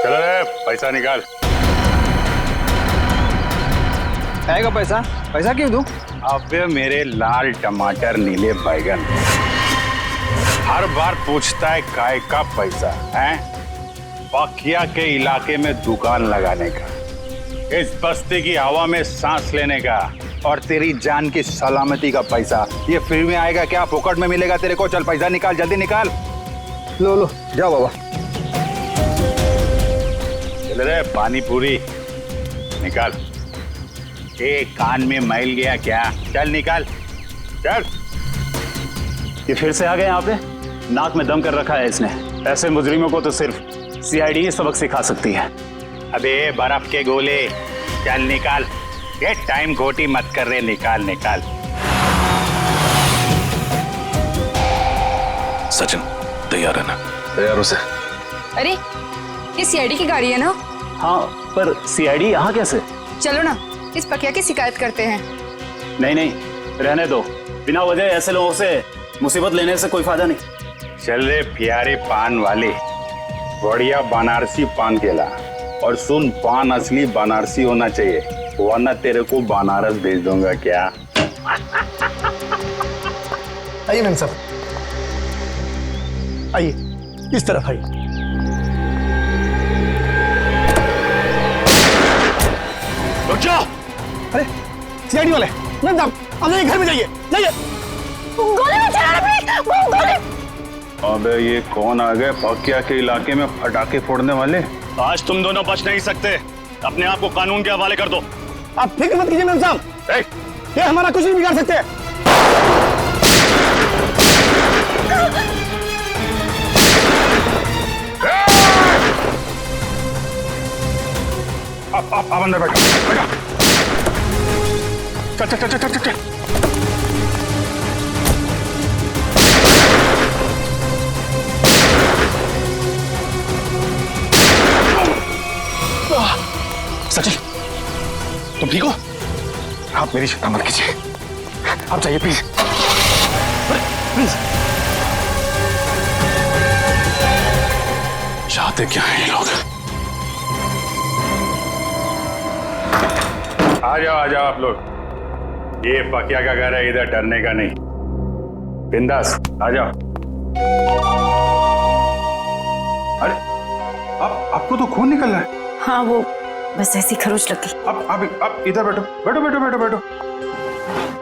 चलो रे, पैसा निकाल। आएगा पैसा? पैसा क्यों दूं? अबे मेरे लाल टमाटर नीले बैगन, हर बार पूछता है काय का पैसा है? पाकिया के इलाके में दुकान लगाने का, इस बस्ती की हवा में सांस लेने का और तेरी जान की सलामती का पैसा। ये फ्री में आएगा क्या? फोकट में मिलेगा तेरे को? चल पैसा निकाल, जल्दी निकाल। लो लो जाओ बाबा। चल रे पानी पूरी निकाल। कान में मैल गया क्या? चल निकाल, चल। ये फिर से आ गए यहाँ पे? नाक में दम कर रखा है इसने। ऐसे मुजरिमों को तो सिर्फ सीआईडी ही सबक सिखा सकती है। अबे बर्फ के गोले, चल निकाल। ये टाइम खोटी मत कर रहे, निकाल निकाल। सचिन तैयार है ना? तैयार हो सर। अरे ये सीआईडी की गाड़ी है ना? हाँ, पर सीआईडी यहाँ कैसे? चलो ना इस पकिया की शिकायत करते हैं। नहीं नहीं, रहने दो। बिना वजह ऐसे लोगों से मुसीबत लेने से कोई फायदा नहीं। चल रे प्यारे पान वाले, बढ़िया बनारसी पान केला। और सुन, पान असली बनारसी होना चाहिए, वरना तेरे को बनारस भेज दूंगा। क्या? आइए मैम साहब, आइए इस तरफ आइए। रुक जाओ। अरे सीआईडी वाले, मैम साहब आप जाइए, घर में जाइए, जाइए। गोली में चला रहा, गोली। अबे ये कौन आ गए पाकिया के इलाके में पटाखे फोड़ने वाले? आज तुम दोनों बच नहीं सकते। अपने आप को कानून के हवाले कर दो। आप फिक्र मत कीजिए मैम साहब, ये हमारा कुछ नहीं बिगाड़ सकते। आप अंदर बैठो, बैठो। चल चल चल चल चल। सचिन, तुम ठीक हो? आप मेरी चिंता मत कीजिए, आप जाइए प्लीज, प्लीज। चाहते क्या हैं ये लोग? आ जाओ आप लोग। ये पकिया का घर है, इधर डरने का नहीं। बिंदास आ जाओ। अरे आपको तो खून निकल रहा है। हाँ, वो बस ऐसी खरोच लगी। अब इधर बैठो, बैठो बैठो बैठो बैठो।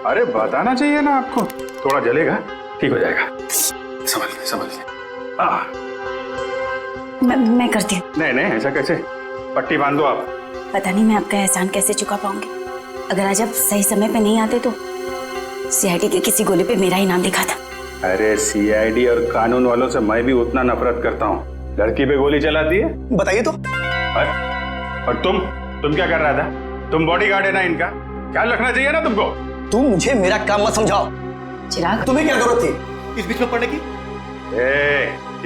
अरे बताना चाहिए ना आपको, थोड़ा जलेगा, ठीक हो जाएगा। संभल ले। मैं करती हूँ। नहीं ऐसा कैसे? पट्टी बांध दो आप। पता नहीं मैं आपका एहसान कैसे चुका पाऊंगी। अगर आज आप सही समय पे नहीं आते तो सीआईडी के किसी गोले पे मेरा ही नाम लिखा था। अरे सीआईडी और कानून वालों से मैं भी उतना नफरत करता हूँ। लड़की पे गोली चलाती है, बताइए तो। और तुम क्या कर रहा था? तुम बॉडीगार्ड है ना इनका, ख्याल रखना चाहिए ना तुमको। तुम मुझे मेरा काम मत समझाओ। चिराग, तुम्हें क्या जरूरत थी इस बीच में पड़ने की?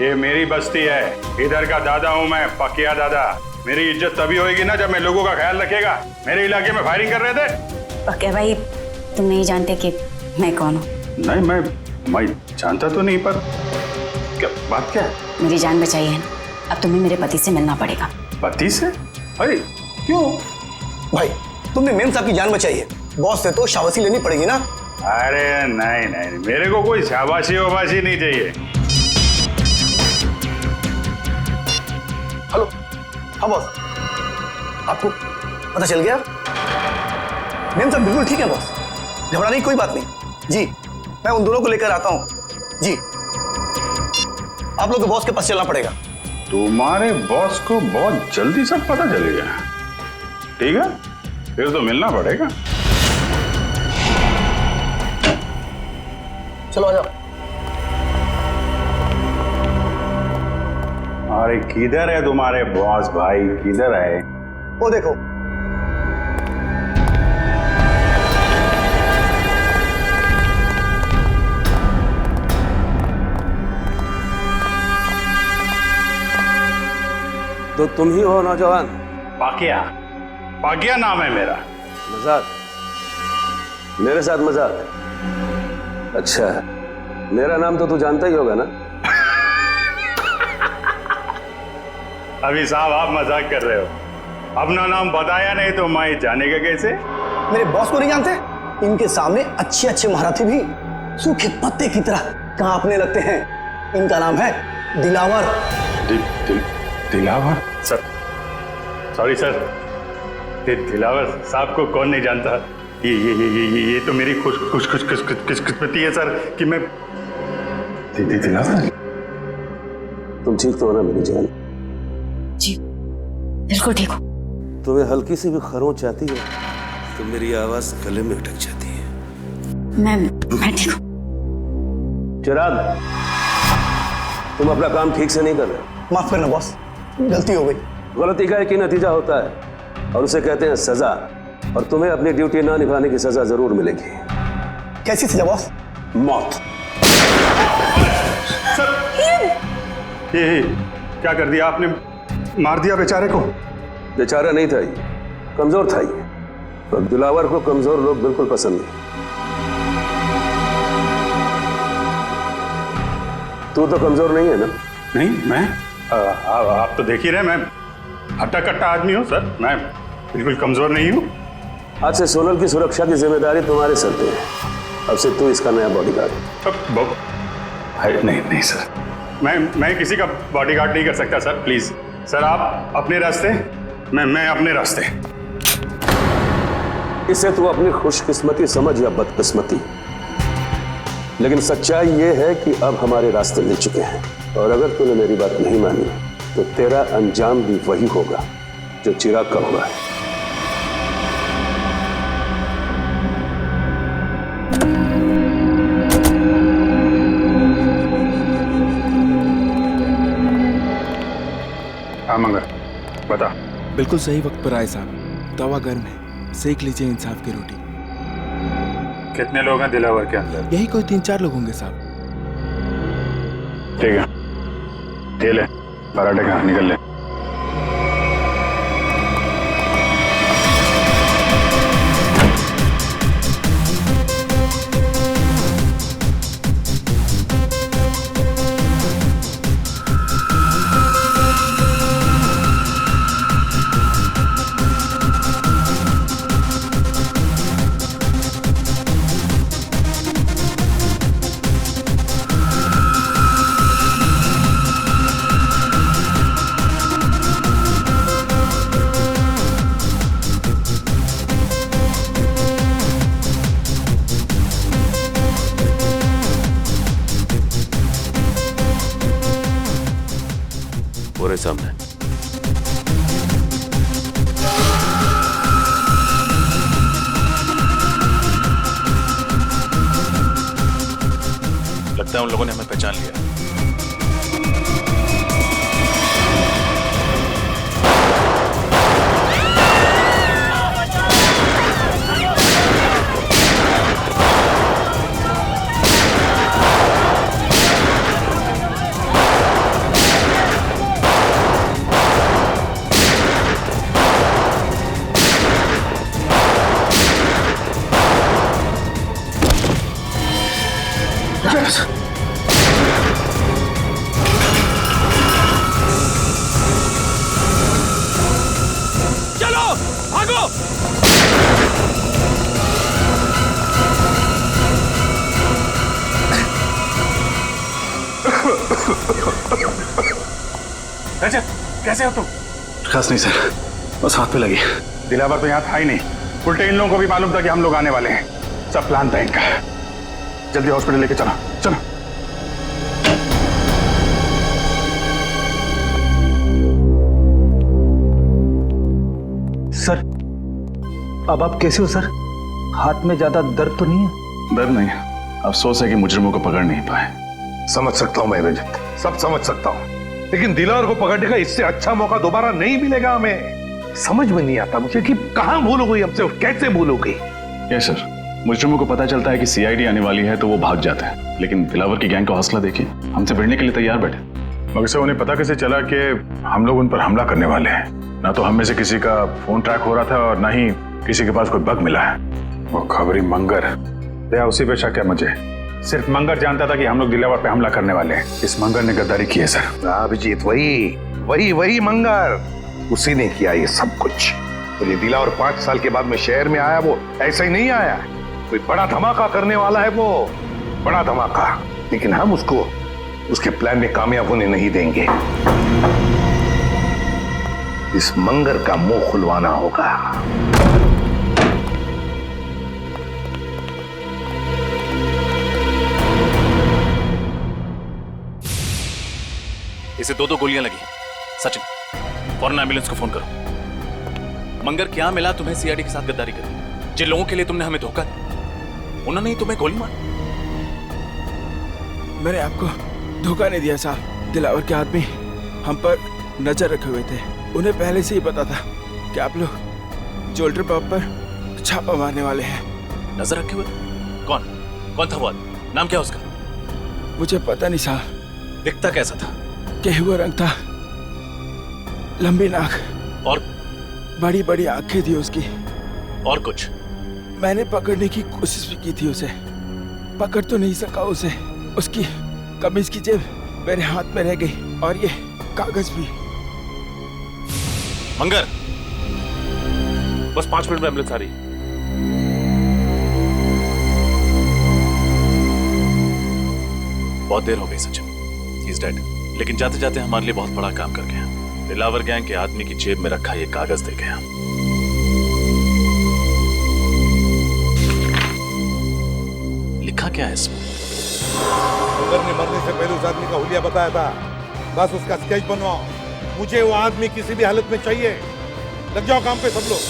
ये मेरी बस्ती है, इधर का दादा हूँ मैं, पकिया दादा। मेरी इज्जत तभी होगी ना जब मैं लोगों का ख्याल रखेगा। मेरे इलाके में फायरिंग कर रहे थे। पकिया भाई, तुम नहीं जानते कि मैं कौन हूँ। नहीं, मैं जानता तो नहीं, पर क्या बात क्या है? मेरी जान बचाई है ना, अब तुम्हें मेरे पति से मिलना पड़ेगा। पति से? अरे क्यों? भाई तुमने मेम साहब की जान बचाई है, बॉस से तो शाबाशी लेनी पड़ेगी ना। अरे नहीं, मेरे को कोई शाबाशी वाबाशी नहीं चाहिए। हेलो, हाँ बॉस, आपको पता चल गया? मेम साहब बिल्कुल ठीक है बॉस, घबराने की कोई बात नहीं। जी मैं उन दोनों को लेकर आता हूँ। जी आप लोग को बॉस के पास चलना पड़ेगा। तुम्हारे बॉस को बहुत जल्दी सब पता चलेगा। ठीक है, फिर तो मिलना पड़ेगा। चलो आ जाओ। अरे किधर है तुम्हारे बॉस भाई, किधर है? वो देखो। तो तुम ही हो नौजवान? पाकिया नाम है मेरा। मजाक? मेरे साथ मजाक? अच्छा, मेरा नाम तो तू जानता ही होगा ना? अभी साहब आप मजाक कर रहे हो, अपना नाम बताया नहीं तो मैं जानेगा कैसे? मेरे बॉस को नहीं जानते? इनके सामने अच्छे अच्छे महारथी भी सूखे पत्ते की तरह कांपने लगते हैं। इनका नाम है Dilawar. Dilawar? Sir sorry sir, Dilawar साहब को कौन नहीं जानता। ये तो मेरी खुशकिस्मती है सर कि मैं दिलावर। तुम ठीक तो हो ना मेरी जान? जी बिल्कुल ठीक हो। तुम्हें हल्की सी भी खरोंच आती है तो मेरी आवाज गले में अटक जाती है। मैं ठीक हूँ। चिराग, तुम अपना काम ठीक से नहीं कर रहे। माफ करना बॉस, गलती हो गई। गलती का एक ही नतीजा होता है और उसे कहते हैं सजा, और तुम्हें अपनी ड्यूटी ना निभाने की सजा जरूर मिलेगी। कैसी सजा बॉस? मौत। सर ये क्या कर दिया आपने? मार दिया बेचारे को? बेचारा नहीं था ये, कमजोर था ये, और दिलावर को कमजोर लोग बिल्कुल पसंद नहीं। तू तो कमजोर नहीं है ना? नहीं, मैं आप तो देख ही रहे, मैं हट्टा कट्टा आदमी हूँ सर, मैं बिल्कुल कमजोर नहीं हूँ। आज से सोनल की सुरक्षा की जिम्मेदारी तुम्हारे सर पे है। अब से तू इसका नया बॉडीगार्ड। नहीं सर, मैं किसी का बॉडीगार्ड नहीं कर सकता सर, प्लीज सर आप अपने रास्ते, मैं अपने रास्ते। इसे तू अपनी खुशकिस्मती समझ या बदकिस्मती, लेकिन सच्चाई ये है कि अब हमारे रास्ते मिल चुके हैं, और अगर तूने मेरी बात नहीं मानी तो तेरा अंजाम भी वही होगा जो चिराग का हुआ है। मंगर बता। बिल्कुल सही वक्त पर आए साहब, तवा गर्म है, सेक लीजिए इंसाफ की रोटी। कितने लोग हैं दिलावर के अंदर? यही कोई 3-4 लोग होंगे साहब। ठीक है, ये ले पराठे खा, निकल ले। सामने लगता है उन लोगों ने हमें पहचान लिया। चलो भागो। रजत, कैसे हो तुम? खास नहीं सर, बस हाथ पे लगी। दिलावर तो यहाँ था ही नहीं, उल्टे इन लोगों को भी मालूम था कि हम लोग आने वाले हैं। सब प्लान था इनका। जल्दी हॉस्पिटल लेके चलो, चलो। सर, अब आप कैसे हो सर? हाथ में ज्यादा दर्द तो नहीं है? दर्द नहीं है, अफसोस है कि मुजरिमों को पकड़ नहीं पाए। समझ सकता हूं मैं रजत, सब समझ सकता हूं, लेकिन दिलावर को पकड़ने का इससे अच्छा मौका दोबारा नहीं मिलेगा हमें। समझ में नहीं आता मुझे कि कहां भूल हो गई हमसे, कैसे भूल हो गई। यस सर, मुजरिमों को पता चलता है कि सीआईडी आने वाली है तो वो भाग जाते हैं, लेकिन दिलावर की गैंग का हौसला देखिए, हमसे भिड़ने के लिए तैयार बैठे। मगर से उन्हें पता कैसे चला कि हम लोग उन पर हमला करने वाले हैं? ना तो हम में से किसी का फोन ट्रैक हो रहा था और ना ही किसी के पास कोई बग मिला है। वो खबरी मंगर, दया उसी पे शक है मुझे। सिर्फ मंगर जानता था कि हम लोग दिलावर पे हमला करने वाले हैं। इस मंगर ने गद्दारी की है सर। अभिजीत, वही मंगर, उसी ने किया ये सब कुछ। तो ये दिलावर 5 साल के बाद में शहर में आया, वो ऐसा ही नहीं आया, कोई बड़ा धमाका करने वाला है वो, बड़ा धमाका। लेकिन हम उसको उसके प्लान में कामयाब होने नहीं देंगे। इस मंगर का मुंह खुलवाना होगा। इसे 2 गोलियां लगी। सचिन, फौरन एम्बुलेंस को फोन करो। मंगर, क्या मिला तुम्हें सीआईडी के साथ गद्दारी करके? जिन लोगों के लिए तुमने हमें धोखा दिया, उन्होंने ही तुम्हें गोली मारी। मैंने आपको धोखा नहीं दिया साहब। दिलावर के आदमी हम पर नजर रखे हुए थे। उन्हें पहले से ही पता था कि आप लोग जोल्टर पब पर छापा मारने वाले हैं। नजर रखे हुए? कौन था वो आदमी? नाम क्या उसका? मुझे पता नहीं साहब। दिखता कैसा था? गेहुआ रंग था, लंबी नाक और बड़ी बड़ी आंखें थी उसकी। और कुछ? मैंने पकड़ने की कोशिश भी की थी उसे, पकड़ तो नहीं सका उसे। उसकी कमीज की जेब मेरे हाथ में रह गई और ये कागज भी। मंगर, बस 5 मिनट में एम्बुलेंस आ रही। बहुत देर हो गई सचिन, ही इज डेड। लेकिन जाते जाते हमारे लिए बहुत बड़ा काम कर गया। दिलावर गैंग के आदमी की जेब में रखा ये कागज दे गया। लिखा क्या है इसमें? मंगर ने मरने से पहले उस आदमी का हुलिया बताया था। बस उसका स्केच बनवाओ। मुझे वो आदमी किसी भी हालत में चाहिए। लग जाओ काम पे सब लोग।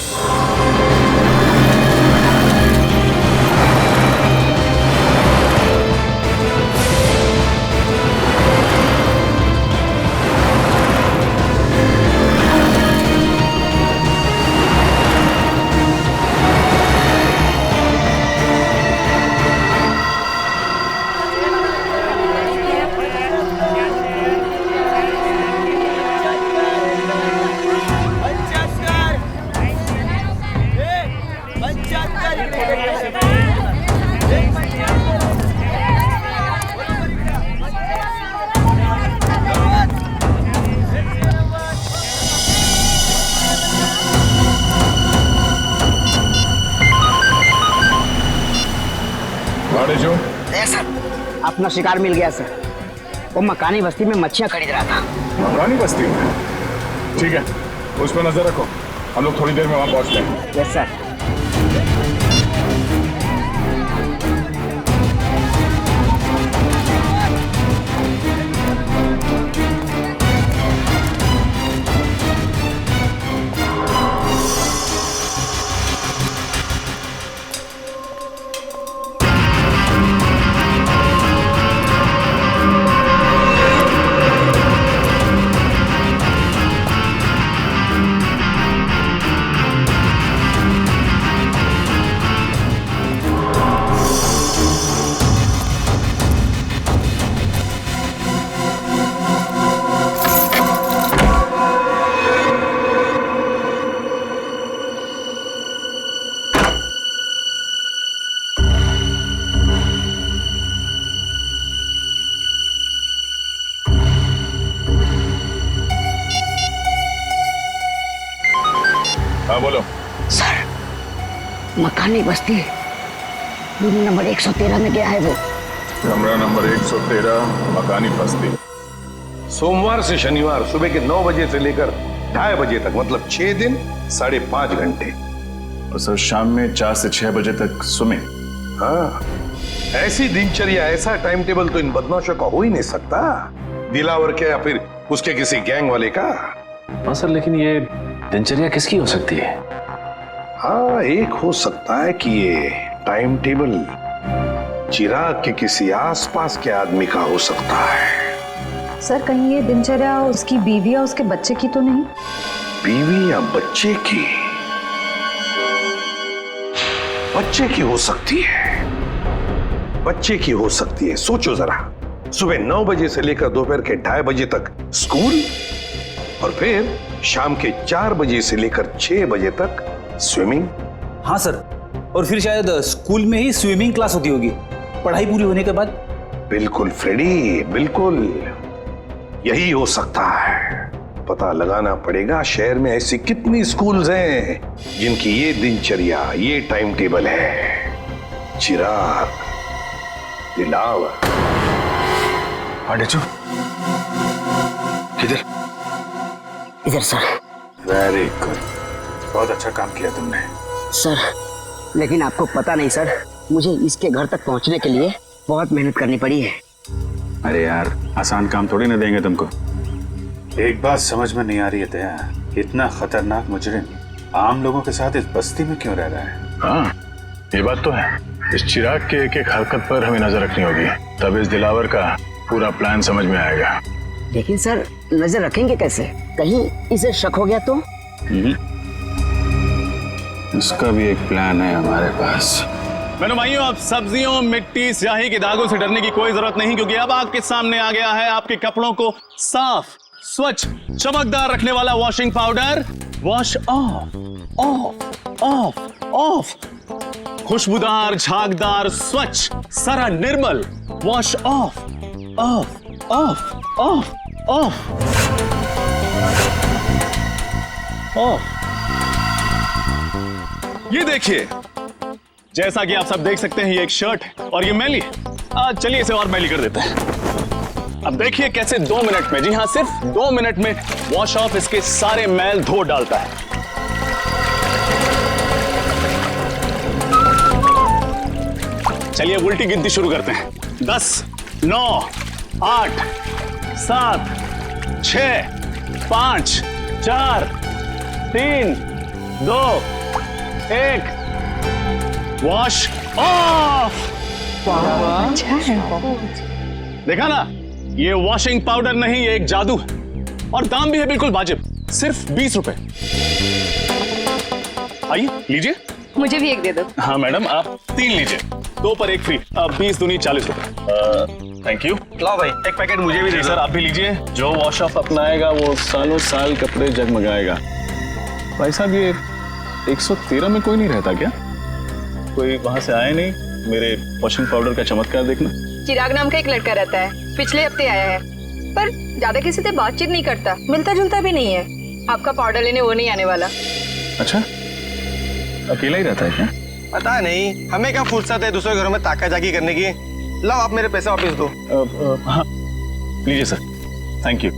सर, अपना शिकार मिल गया सर। वो मकानी बस्ती में मच्छियां खरीद रहा था। मकानी बस्ती में? ठीक है, उस पर नजर रखो। हम लोग थोड़ी देर में वहां पहुंचते हैं। Yes sir. हाँ बोलो। सर, मकानी बस्ती रूम नंबर 113 में गया है वो। कमरा नंबर 113, मकानी बस्ती। सोमवार से शनिवार सुबह के 9 बजे से लेकर 2:30 बजे तक, मतलब 6 दिन 5.5 घंटे। और सर शाम में 4 से 6 बजे तक स्विमिंग। हाँ, ऐसी दिनचर्या, ऐसा टाइम टेबल तो इन बदमाशों का हो ही नहीं सकता। दिलावर क्या या फिर उसके किसी गैंग वाले का। हाँ सर, लेकिन ये दिनचर्या किसकी हो सकती है? हाँ, एक हो सकता है कि ये टाइम टेबल चिराग के किसी आसपास के आदमी का हो सकता है। सर, कहीं ये दिनचर्या उसकी बीवी या उसके बच्चे की तो नहीं? बीवी या बच्चे की? बच्चे की हो सकती है, बच्चे की हो सकती है। सोचो जरा, सुबह 9 बजे से लेकर दोपहर के 2:30 बजे तक स्कूल, और फिर शाम के 4 बजे से लेकर 6 बजे तक स्विमिंग। हाँ सर, और फिर शायद स्कूल में ही स्विमिंग क्लास होती होगी पढ़ाई पूरी होने के बाद। बिल्कुल फ्रेडी, बिल्कुल यही हो सकता है। पता लगाना पड़ेगा शहर में ऐसी कितनी स्कूल्स हैं जिनकी ये दिनचर्या, ये टाइम टेबल है। चिराग, दिलावर, पांडेचू किधर? इधर सर। वेरी गुड, बहुत अच्छा काम किया तुमने। सर लेकिन आपको पता नहीं सर, मुझे इसके घर तक पहुंचने के लिए बहुत मेहनत करनी पड़ी है। अरे यार, आसान काम थोड़ी ना देंगे तुमको। एक बात समझ में नहीं आ रही है दया, इतना खतरनाक मुजरिम आम लोगों के साथ इस बस्ती में क्यों रह रहा है? हाँ, ये बात तो है। इस चिराग के एक एक हरकत पर हमें नजर रखनी होगी, तब इस दिलावर का पूरा प्लान समझ में आएगा। लेकिन सर नजर रखेंगे कैसे? कहीं इसे शक हो गया तो? इसका भी एक प्लान है हमारे पास। मेरे भाइयों, अब सब्जियों, मिट्टी, स्याही के दागों से डरने की कोई जरूरत नहीं, क्योंकि अब आपके सामने आ गया है आपके कपड़ों को साफ, स्वच्छ, चमकदार रखने वाला washing powder wash off. Off off off, खुशबूदार, झागदार, स्वच्छ, सारा निर्मल wash off off off off off off. ये देखिए, जैसा कि आप सब देख सकते हैं, ये एक शर्ट है और ये मैली है। चलिए इसे और मैली कर देते हैं। अब देखिए कैसे 2 मिनट में, जी हाँ सिर्फ 2 मिनट में वॉश ऑफ इसके सारे मैल धो डालता है। चलिए उल्टी गिनती शुरू करते हैं। 10, 9, 8, 7, 6, 5, 4, 3, 2, 1, वॉश ऑफ। अच्छा है। देखा ना, ये वॉशिंग पाउडर नहीं, ये एक जादू है और दाम भी है बिल्कुल वाजिब, सिर्फ 20 रुपए। आइए लीजिए। मुझे भी एक दे दो। हाँ मैडम, आप 3 लीजिए, 2 पर 1 फ्री। 20 दूनी 40 रुपए। Thank you. लाओ भाई, एक पैकेट मुझे भी दे सर, आप भी लीजिए। जो वॉश ऑफ अपनाएगा वो सालों साल कपड़े जगमगाएगा। भाई साहब, ये 113 में कोई नहीं रहता क्या? कोई वहां से आया नहीं मेरे वॉशिंग पाउडर का चमत्कार देखना? चिराग नाम का एक लड़का रहता है, पिछले हफ्ते आया है, पर ज्यादा किसी से बातचीत नहीं करता, मिलता जुलता भी नहीं है। आपका पाउडर लेने वो नहीं आने वाला। अच्छा, अकेला ही रहता है क्या? पता नहीं, हमें क्या फुर्सत है दूसरे घरों में ताका जाकी करने की। लाओ आप मेरे पैसे वापस दो। हाँ लीजिए सर, थैंक यू।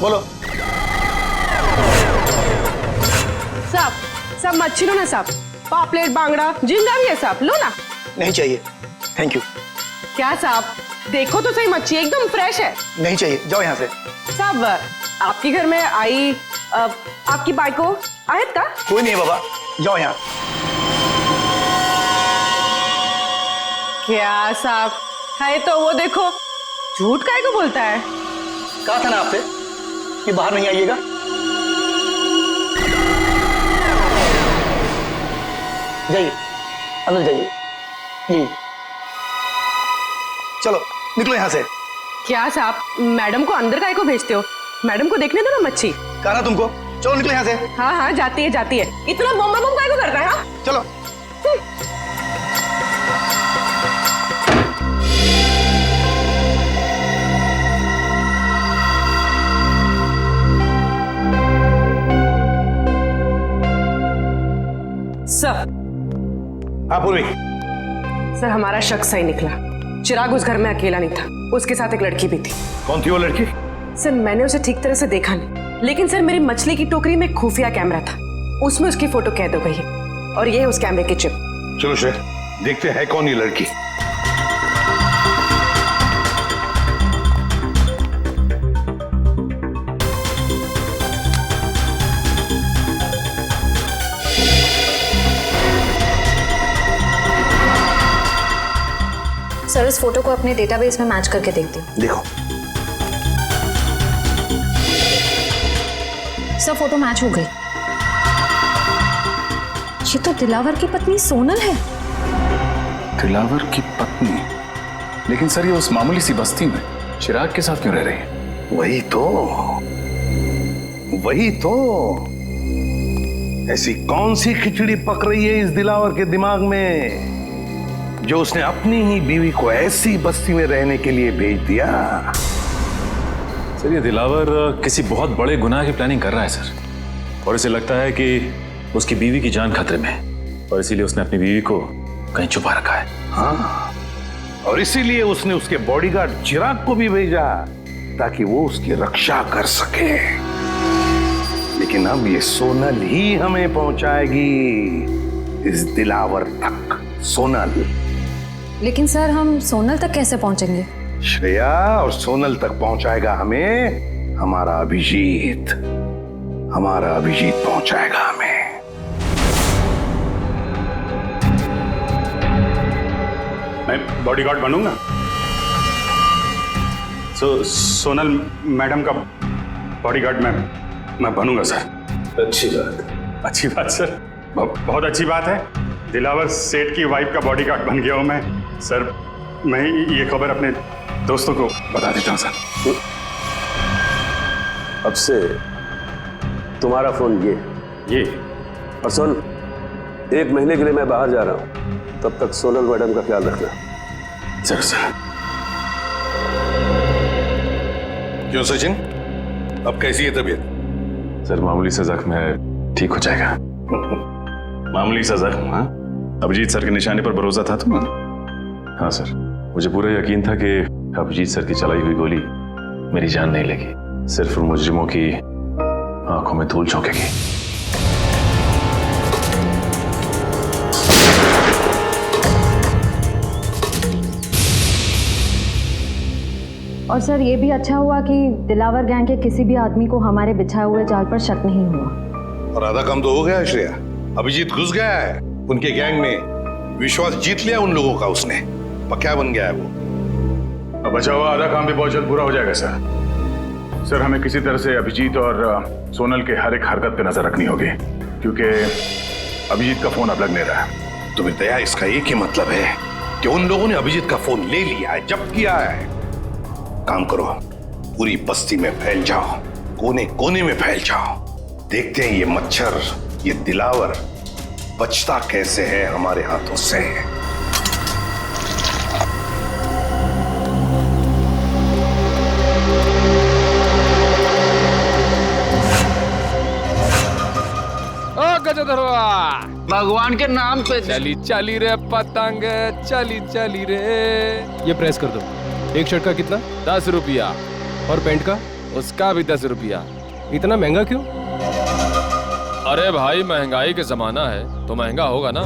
बोलो। साहब, सब मच्छी लो ना साहब, पापलेट, बांगड़ा, झींगा भी है साहब, लो ना। नहीं चाहिए, थैंक यू। क्या साहब, देखो तो सही, मच्छी एकदम फ्रेश है। नहीं चाहिए, जाओ यहाँ से। साहब, आपके घर में आई आपकी बाइको आयत का? कोई नहीं है बाबा, जाओ यहाँ। क्या साहब, है तो वो देखो, झूठ काहे को बोलता है? कहा था ना आपसे कि बाहर नहीं आइएगा। जाइए, अंदर जाइए। जी चलो निकलो यहाँ से। क्या साहब, मैडम को अंदर काहे को भेजते हो? मैडम को देखने दो ना मच्छी। कहा ना तुमको, चलो निकलो यहाँ से। हाँ हाँ, जाती है जाती है। इतना बम बम काहे को करता है? हाँ चलो। सर। हाँ पूर्वी। सर, हमारा शक सही निकला। चिराग उस घर में अकेला नहीं था, उसके साथ एक लड़की भी थी। कौन थी वो लड़की? सर, मैंने उसे ठीक तरह से देखा नहीं, लेकिन सर मेरी मछली की टोकरी में खुफिया कैमरा था, उसमें उसकी फोटो कैद हो गई है और ये है उस कैमरे की चिप। चलो शेर, देखते हैं कौन ये लड़की। सर, इस फोटो को अपने डेटाबेस में मैच करके देखती हूँ। देखो। सर, फोटो मैच हो गई। ये तो दिलावर की पत्नी सोनल है। दिलावर की पत्नी? लेकिन सर, ये उस मामूली सी बस्ती में चिराग के साथ क्यों रह रही है? वही तो ऐसी कौन सी खिचड़ी पक रही है इस दिलावर के दिमाग में जो उसने अपनी ही बीवी को ऐसी बस्ती में रहने के लिए भेज दिया? सर, ये दिलावर किसी बहुत बड़े गुनाह की प्लानिंग कर रहा है सर। और इसे लगता है कि उसकी बीवी की जान खतरे में है और इसीलिए उसने अपनी बीवी को कहीं छुपा रखा है। हाँ, और इसीलिए उसने उसके बॉडीगार्ड चिराग को भी भेजा ताकि वो उसकी रक्षा कर सके। लेकिन अब ये सोनल ही हमें पहुंचाएगी इस दिलावर तक। सोनल। लेकिन सर हम सोनल तक कैसे पहुंचेंगे? श्रेया और सोनल तक पहुंचाएगा हमें हमारा अभिजीत। हमारा अभिजीत पहुंचाएगा हमें। मैं बॉडीगार्ड बनूंगा। सोनल मैडम का बॉडीगार्ड मैं बनूंगा सर। अच्छी बात। अच्छी बात सर, बहुत अच्छी बात है। दिलावर सेठ की वाइफ का बॉडीगार्ड बन गया हूं मैं सर। मैं ये खबर अपने दोस्तों को बता देता हूं सर। अब से तुम्हारा फोन ये और सुन, 1 महीने के लिए मैं बाहर जा रहा हूं, तब तक सोनल मैडम का ख्याल रखना। सर। क्यों सचिन, अब कैसी है तबीयत? सर मामूली सा जख्म है, ठीक हो जाएगा। मामूली सा जख्म? हाँ, अभिजीत सर के निशाने पर भरोसा था तुम्हें? हाँ सर, मुझे पूरा यकीन था कि अभिजीत सर की चलाई हुई गोली मेरी जान नहीं लेगी, सिर्फ मुजरिमों की आंखों में धूल झोंकेगी। और सर ये भी अच्छा हुआ कि दिलावर गैंग के किसी भी आदमी को हमारे बिछाए हुए जाल पर शक नहीं हुआ। और आधा काम तो हो गया है श्रेया। अभिजीत घुस गया है उनके गैंग में, विश्वास जीत लिया उन लोगों का उसने, पक्का बन गया है वो। अब बचा हुआ आधा काम भी बहुत जल्द पूरा हो जाएगा सर। सर हमें किसी तरह से अभिजीत और सोनल के हर एक हरकत पे नजर रखनी होगी, क्योंकि अभिजीत का फोन अब लग नहीं रहा है। तो दया, इसका एक ही मतलब है कि उन लोगों ने अभिजीत का फोन ले लिया है, जब्त किया है। काम करो, पूरी बस्ती में फैल जाओ, कोने कोने में फैल जाओ। देखते हैं ये मच्छर, ये दिलावर बचता कैसे है हमारे हाथों से। गजधरवा, भगवान के नाम पे चली चली रे पतंग, चली चली रे। ये प्रेस कर दो। एक शर्ट का कितना? 10 रुपया। और पैंट का? उसका भी 10 रुपया। इतना महंगा क्यों? अरे भाई, महंगाई का जमाना है तो महंगा होगा ना।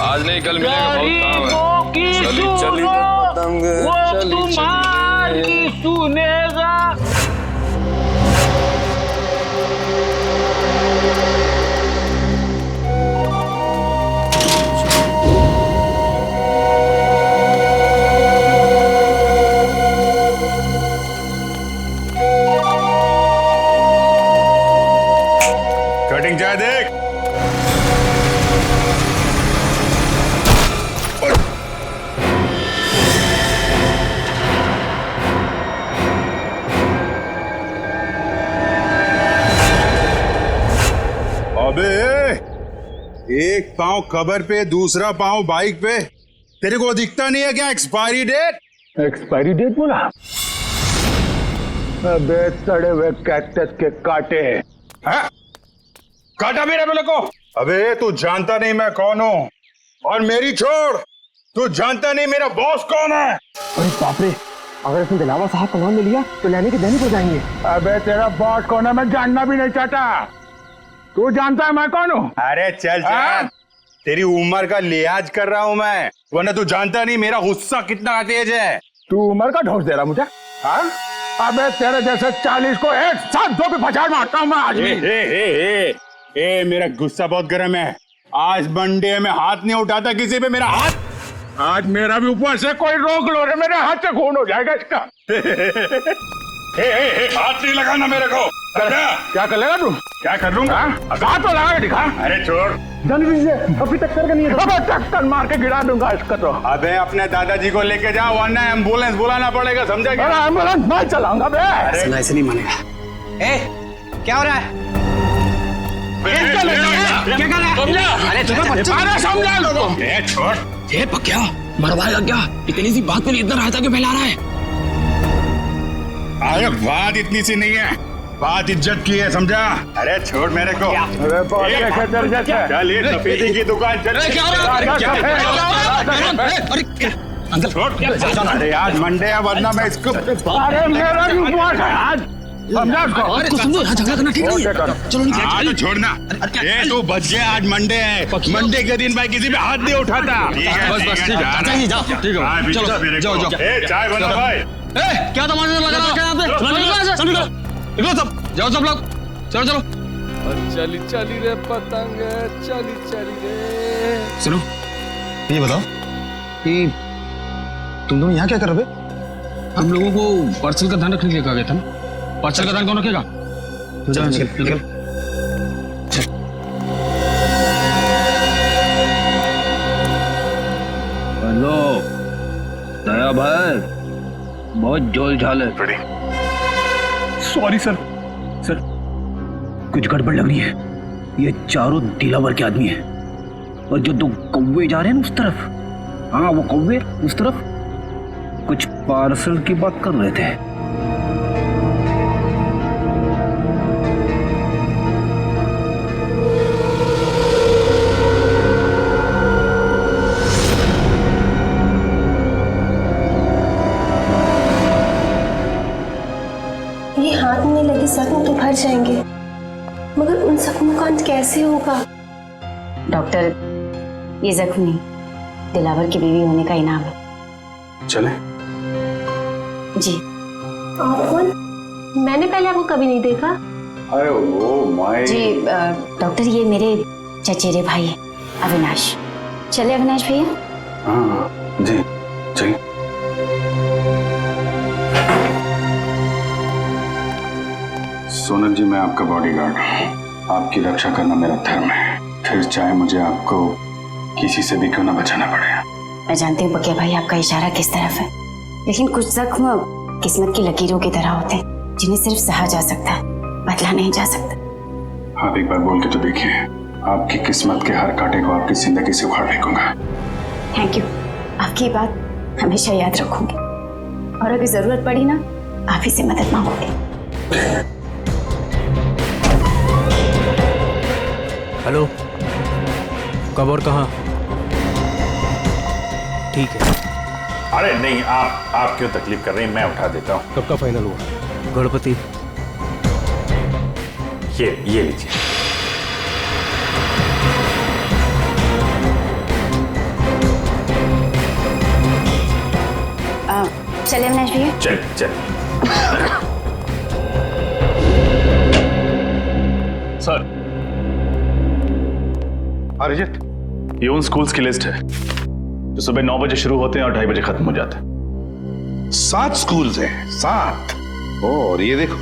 आज नहीं कल मिलेगा, बहुत काम है। चली चली पतंग, चली चली सुनेगा। कटिंग चाहे देख। अबे, एक पांव कबर पे, दूसरा पांव बाइक पे, तेरे को दिखता नहीं है क्या एक्सपायरी डेट? एक्सपायरी डेट बोला? अबे सड़े हुए कैक्टस के कांटे। हाँ? काटा मेरे बोले को? अबे तू जानता नहीं मैं कौन हूँ, और मेरी छोड़, तू जानता नहीं मेरा बॉस कौन है। अरे बाप रे, अगर इसने दिलावर साहब का नाम ले लिया तो लेने के देने पड़ जाएंगे। अबे तेरा बॉस कौन है मैं जानना भी नहीं चाहता। तू जानता है मैं कौन हूँ? अरे चल चल, तेरी उम्र का लिहाज कर रहा हूँ मैं, वरना तू जानता नहीं मेरा गुस्सा कितना तेज है। तू उम्र का ढोस दे रहा मुझे? हाँ? अबे तेरे जैसे 40 को एक साथ 2 पे फचार मारता हूँ मैं आज भी। ए, मेरा गुस्सा बहुत गर्म है। आज मंडे में हाथ नहीं उठाता किसी पे मेरा हाथ। आज मेरा भी ऊपर से कोई रोक लो रे, मेरे हाथ से खून हो जाएगा इसका। हाथ नहीं लगाना मेरे को। क्या कर लेगा तू? क्या कर लूंगा? हाथ तो लगा के दिखा। अरे छोड़, जल्दी से, अभी टक्कर का नहीं है। अबे टक्कर मार के गिरा दूंगा इसका तो। अबे अपने दादाजी को लेके जाओ, वरना एम्बुलेंस बुलाना पड़ेगा, समझा क्या? अरे एम्बुलेंस मैं चलाऊंगा बे। ऐसे नहीं मानेगा। ए, क्या हो रहा है? क्या कर रहा है? अरे तुम्हें समझा लोगों। छोड़। ये पक्या मरवाएगा क्या? इतनी सी बात पे इतना रायता क्यों फैला रहा है? अरे बात इतनी सी नहीं है, बात इज्जत की है, समझा? अरे छोड़ मेरे को। अरे चल ये सफेदी की दुकान चल। अरे आज मंडे है, वरना मैं इसको। अरे मेरा भी उपवास है आज, समझा उसको? समझो, यहाँ झगड़ा करना ठीक नहीं है। चलो हाँ तो छोड़ना। ये तू बच गया, आज मंडे है। मंडे के दिन भाई किसी पे हाथ नहीं उठाता। बस बस ठीक है, चाचा जी जाओ, ठीक है, चलो जाओ जाओ। चाय बना भाई। क्या तमाशा लगा रहा है यहाँ पे? निकलो सब, जाओ सब लोग, चलो चलो। चली चली रे पतंग, चली चली रे। सुनो, ये बताओ कि तुम दोनों यहाँ क्या कर रहे हो? हम लोगों को पार्सल का ध्यान रखने के लिए कहा गया था ना। पार्सल का ध्यान कौन रखेगा? निकल। हेलो दया भाई, बहुत जोल झाल है। सॉरी सर, सर कुछ गड़बड़ लग रही है। ये चारों दिलावर के आदमी हैं और जो 2 कौवे जा रहे हैं ना उस तरफ, हाँ वो कौवे उस तरफ कुछ पार्सल की बात कर रहे थे। ये हाथ में लगे जख्म तो भर जाएंगे, मगर उन जख्मों का अंत कैसे होगा? डॉक्टर, ये जख्म नहीं, दिलावर की बीवी होने का इनाम है। चले? जी। आप कौन? मैंने पहले आपको कभी नहीं देखा। अरे वो माय। जी डॉक्टर, ये मेरे चचेरे भाई है अविनाश। चले अविनाश भैया? हाँ जी चलिए। सोनल जी, मैं आपका बॉडीगार्ड हूँ। आपकी रक्षा करना मेरा धर्म है, फिर चाहे मुझे आपको किसी से भी क्यों ना बचाना पड़े। मैं जानती हूँ पकिया भाई आपका इशारा किस तरफ है, लेकिन कुछ जख्म किस्मत की लकीरों की तरह होते हैं जिन्हें सिर्फ सहा जा सकता है, बदला नहीं जा सकता। आप एक बार बोल के तो देखिए, आपकी किस्मत के हर कांटे को आपकी जिंदगी से उखाड़ फेंकूंगा। थैंक यू, आपकी बात हमेशा याद रखूंगी और अगर जरूरत पड़ी ना, आप ही से मदद मांगोगे। हेलो, कब और कहाँ? ठीक है। अरे नहीं, आप क्यों तकलीफ कर रहे हैं, मैं उठा देता हूँ। कब का फाइनल हुआ? गणपति। ये लीजिए। चले अविनाश भैया? चल। सर, अरिजीत, ये उन स्कूल्स की लिस्ट है जो सुबह 9 बजे शुरू होते हैं और 2:30 बजे खत्म हो जाते हैं। 7 स्कूल्स हैं, 7। और ये देखो,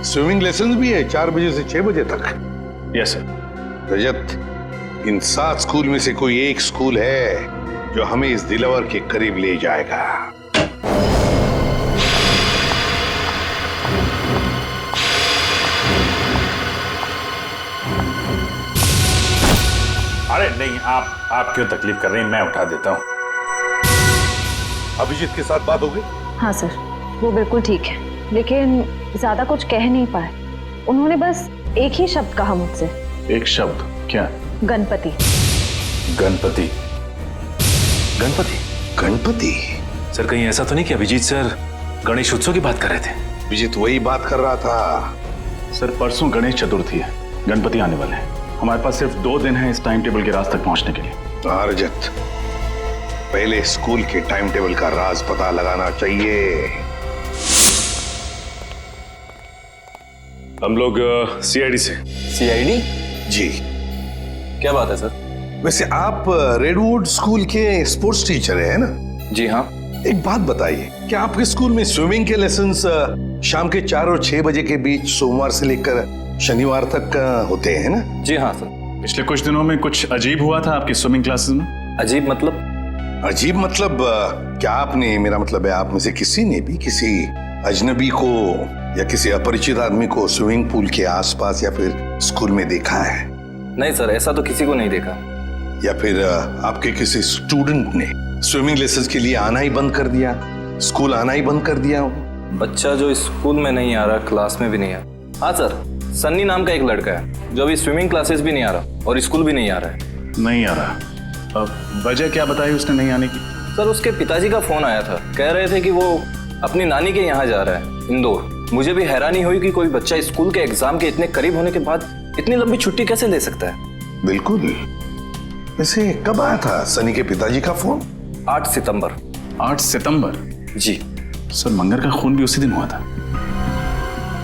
स्विमिंग लेसन भी है 4 बजे से 6 बजे तक। Yes sir. रजत, इन 7 स्कूल में से कोई एक स्कूल है जो हमें इस दिलावर के करीब ले जाएगा। अरे नहीं, आप क्यों तकलीफ कर रहे हैं, मैं उठा देता हूँ। अभिजीत के साथ बात हो गई? हाँ सर, वो बिल्कुल ठीक है, लेकिन ज्यादा कुछ कह नहीं पाए। उन्होंने बस एक ही शब्द कहा मुझसे। एक शब्द? क्या? गणपति। गणपति? गणपति? गणपति? सर कहीं ऐसा तो नहीं कि अभिजीत सर गणेश उत्सव की बात कर रहे थे? अभिजीत वही बात कर रहा था। सर परसों गणेश चतुर्थी है, गणपति आने वाले हैं। हमारे पास सिर्फ 2 दिन है इस टाइम टेबल के राज तक पहुंचने के लिए। रजत, पहले स्कूल के टाइम टेबल का राज पता लगाना चाहिए। हम लोग सीआईडी से। सीआईडी? जी। क्या बात है सर? वैसे आप रेडवुड स्कूल के स्पोर्ट्स टीचर हैं ना? जी हाँ। एक बात बताइए, क्या आपके स्कूल में स्विमिंग के लेसन्स शाम के 4 और 6 बजे के बीच सोमवार से लेकर शनिवार तक होते हैं ना? जी हाँ सर। पिछले कुछ दिनों में कुछ अजीब हुआ था आपकी स्विमिंग क्लासेस में। अजीब मतलब? अजीब मतलब क्या आपने, मेरा मतलब है आप में से किसी ने भी किसी अजनबी को या किसी अपरिचित आदमी को स्विमिंग पूल के आसपास या फिर स्कूल में देखा है? नहीं सर, ऐसा तो किसी को नहीं देखा। या फिर आपके किसी स्टूडेंट ने स्विमिंग लेसन्स के लिए आना ही बंद कर दिया, स्कूल आना ही बंद कर दिया हो? बच्चा जो स्कूल में नहीं आ रहा, क्लास में भी नहीं आ रहा, हाँ सर, सन्नी नाम का एक लड़का है जो अभी स्विमिंग क्लासेस भी नहीं आ रहा और स्कूल भी नहीं आ रहा है। नहीं आ रहा? अब वजह क्या बताई उसने नहीं आने की? सर उसके पिताजी का फोन आया था, कह रहे थे कि वो अपनी नानी के यहाँ जा रहा है, इंदौर। मुझे भी हैरानी हुई कि कोई बच्चा स्कूल के एग्जाम के इतने करीब होने के बाद इतनी लंबी छुट्टी कैसे ले सकता है। बिल्कुल। वैसे कब आया था सनी के पिताजी का फोन? 8 सितंबर। 8 सितंबर? जी सर, मंगर का खून भी उसी दिन हुआ था।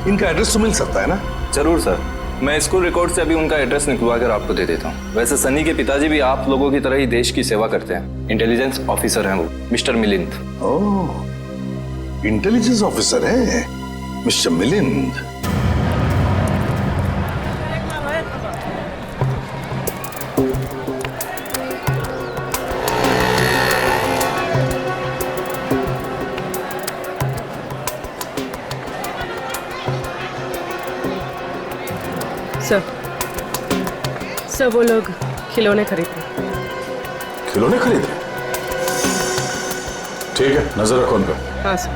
इनका एड्रेस तो मिल सकता है ना? जरूर सर, मैं स्कूल रिकॉर्ड से अभी उनका एड्रेस निकलवा कर आपको दे देता हूँ। वैसे सनी के पिताजी भी आप लोगों की तरह ही देश की सेवा करते हैं, इंटेलिजेंस ऑफिसर हैं वो, मिस्टर मिलिंद। ओह, इंटेलिजेंस ऑफिसर है मिस्टर मिलिंद। सर वो लोग खिलौने खरीद रहे। खिलौने खरीद रहे? ठीक है, नजर रखो उन पर। हाँ सर।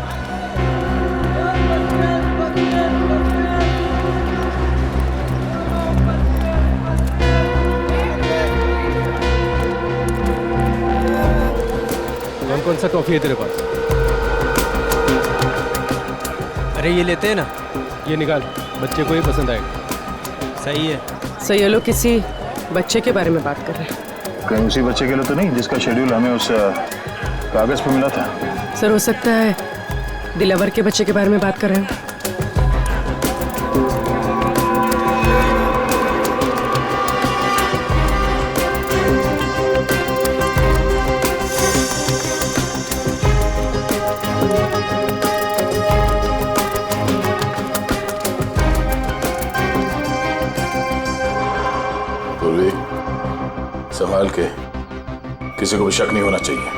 कौन सा टॉफी है तेरे पास? अरे ये लेते हैं ना। ये निकाल, बच्चे को ही पसंद आएगा। सही है। सर ये लोग किसी बच्चे के बारे में बात कर रहे हैं। कहीं उसी बच्चे के लिए तो नहीं जिसका शेड्यूल हमें उस कागज पर मिला था? सर हो सकता है दिलावर के बच्चे के बारे में बात कर रहे हैं। संभाल के, किसी को भी शक नहीं होना चाहिए।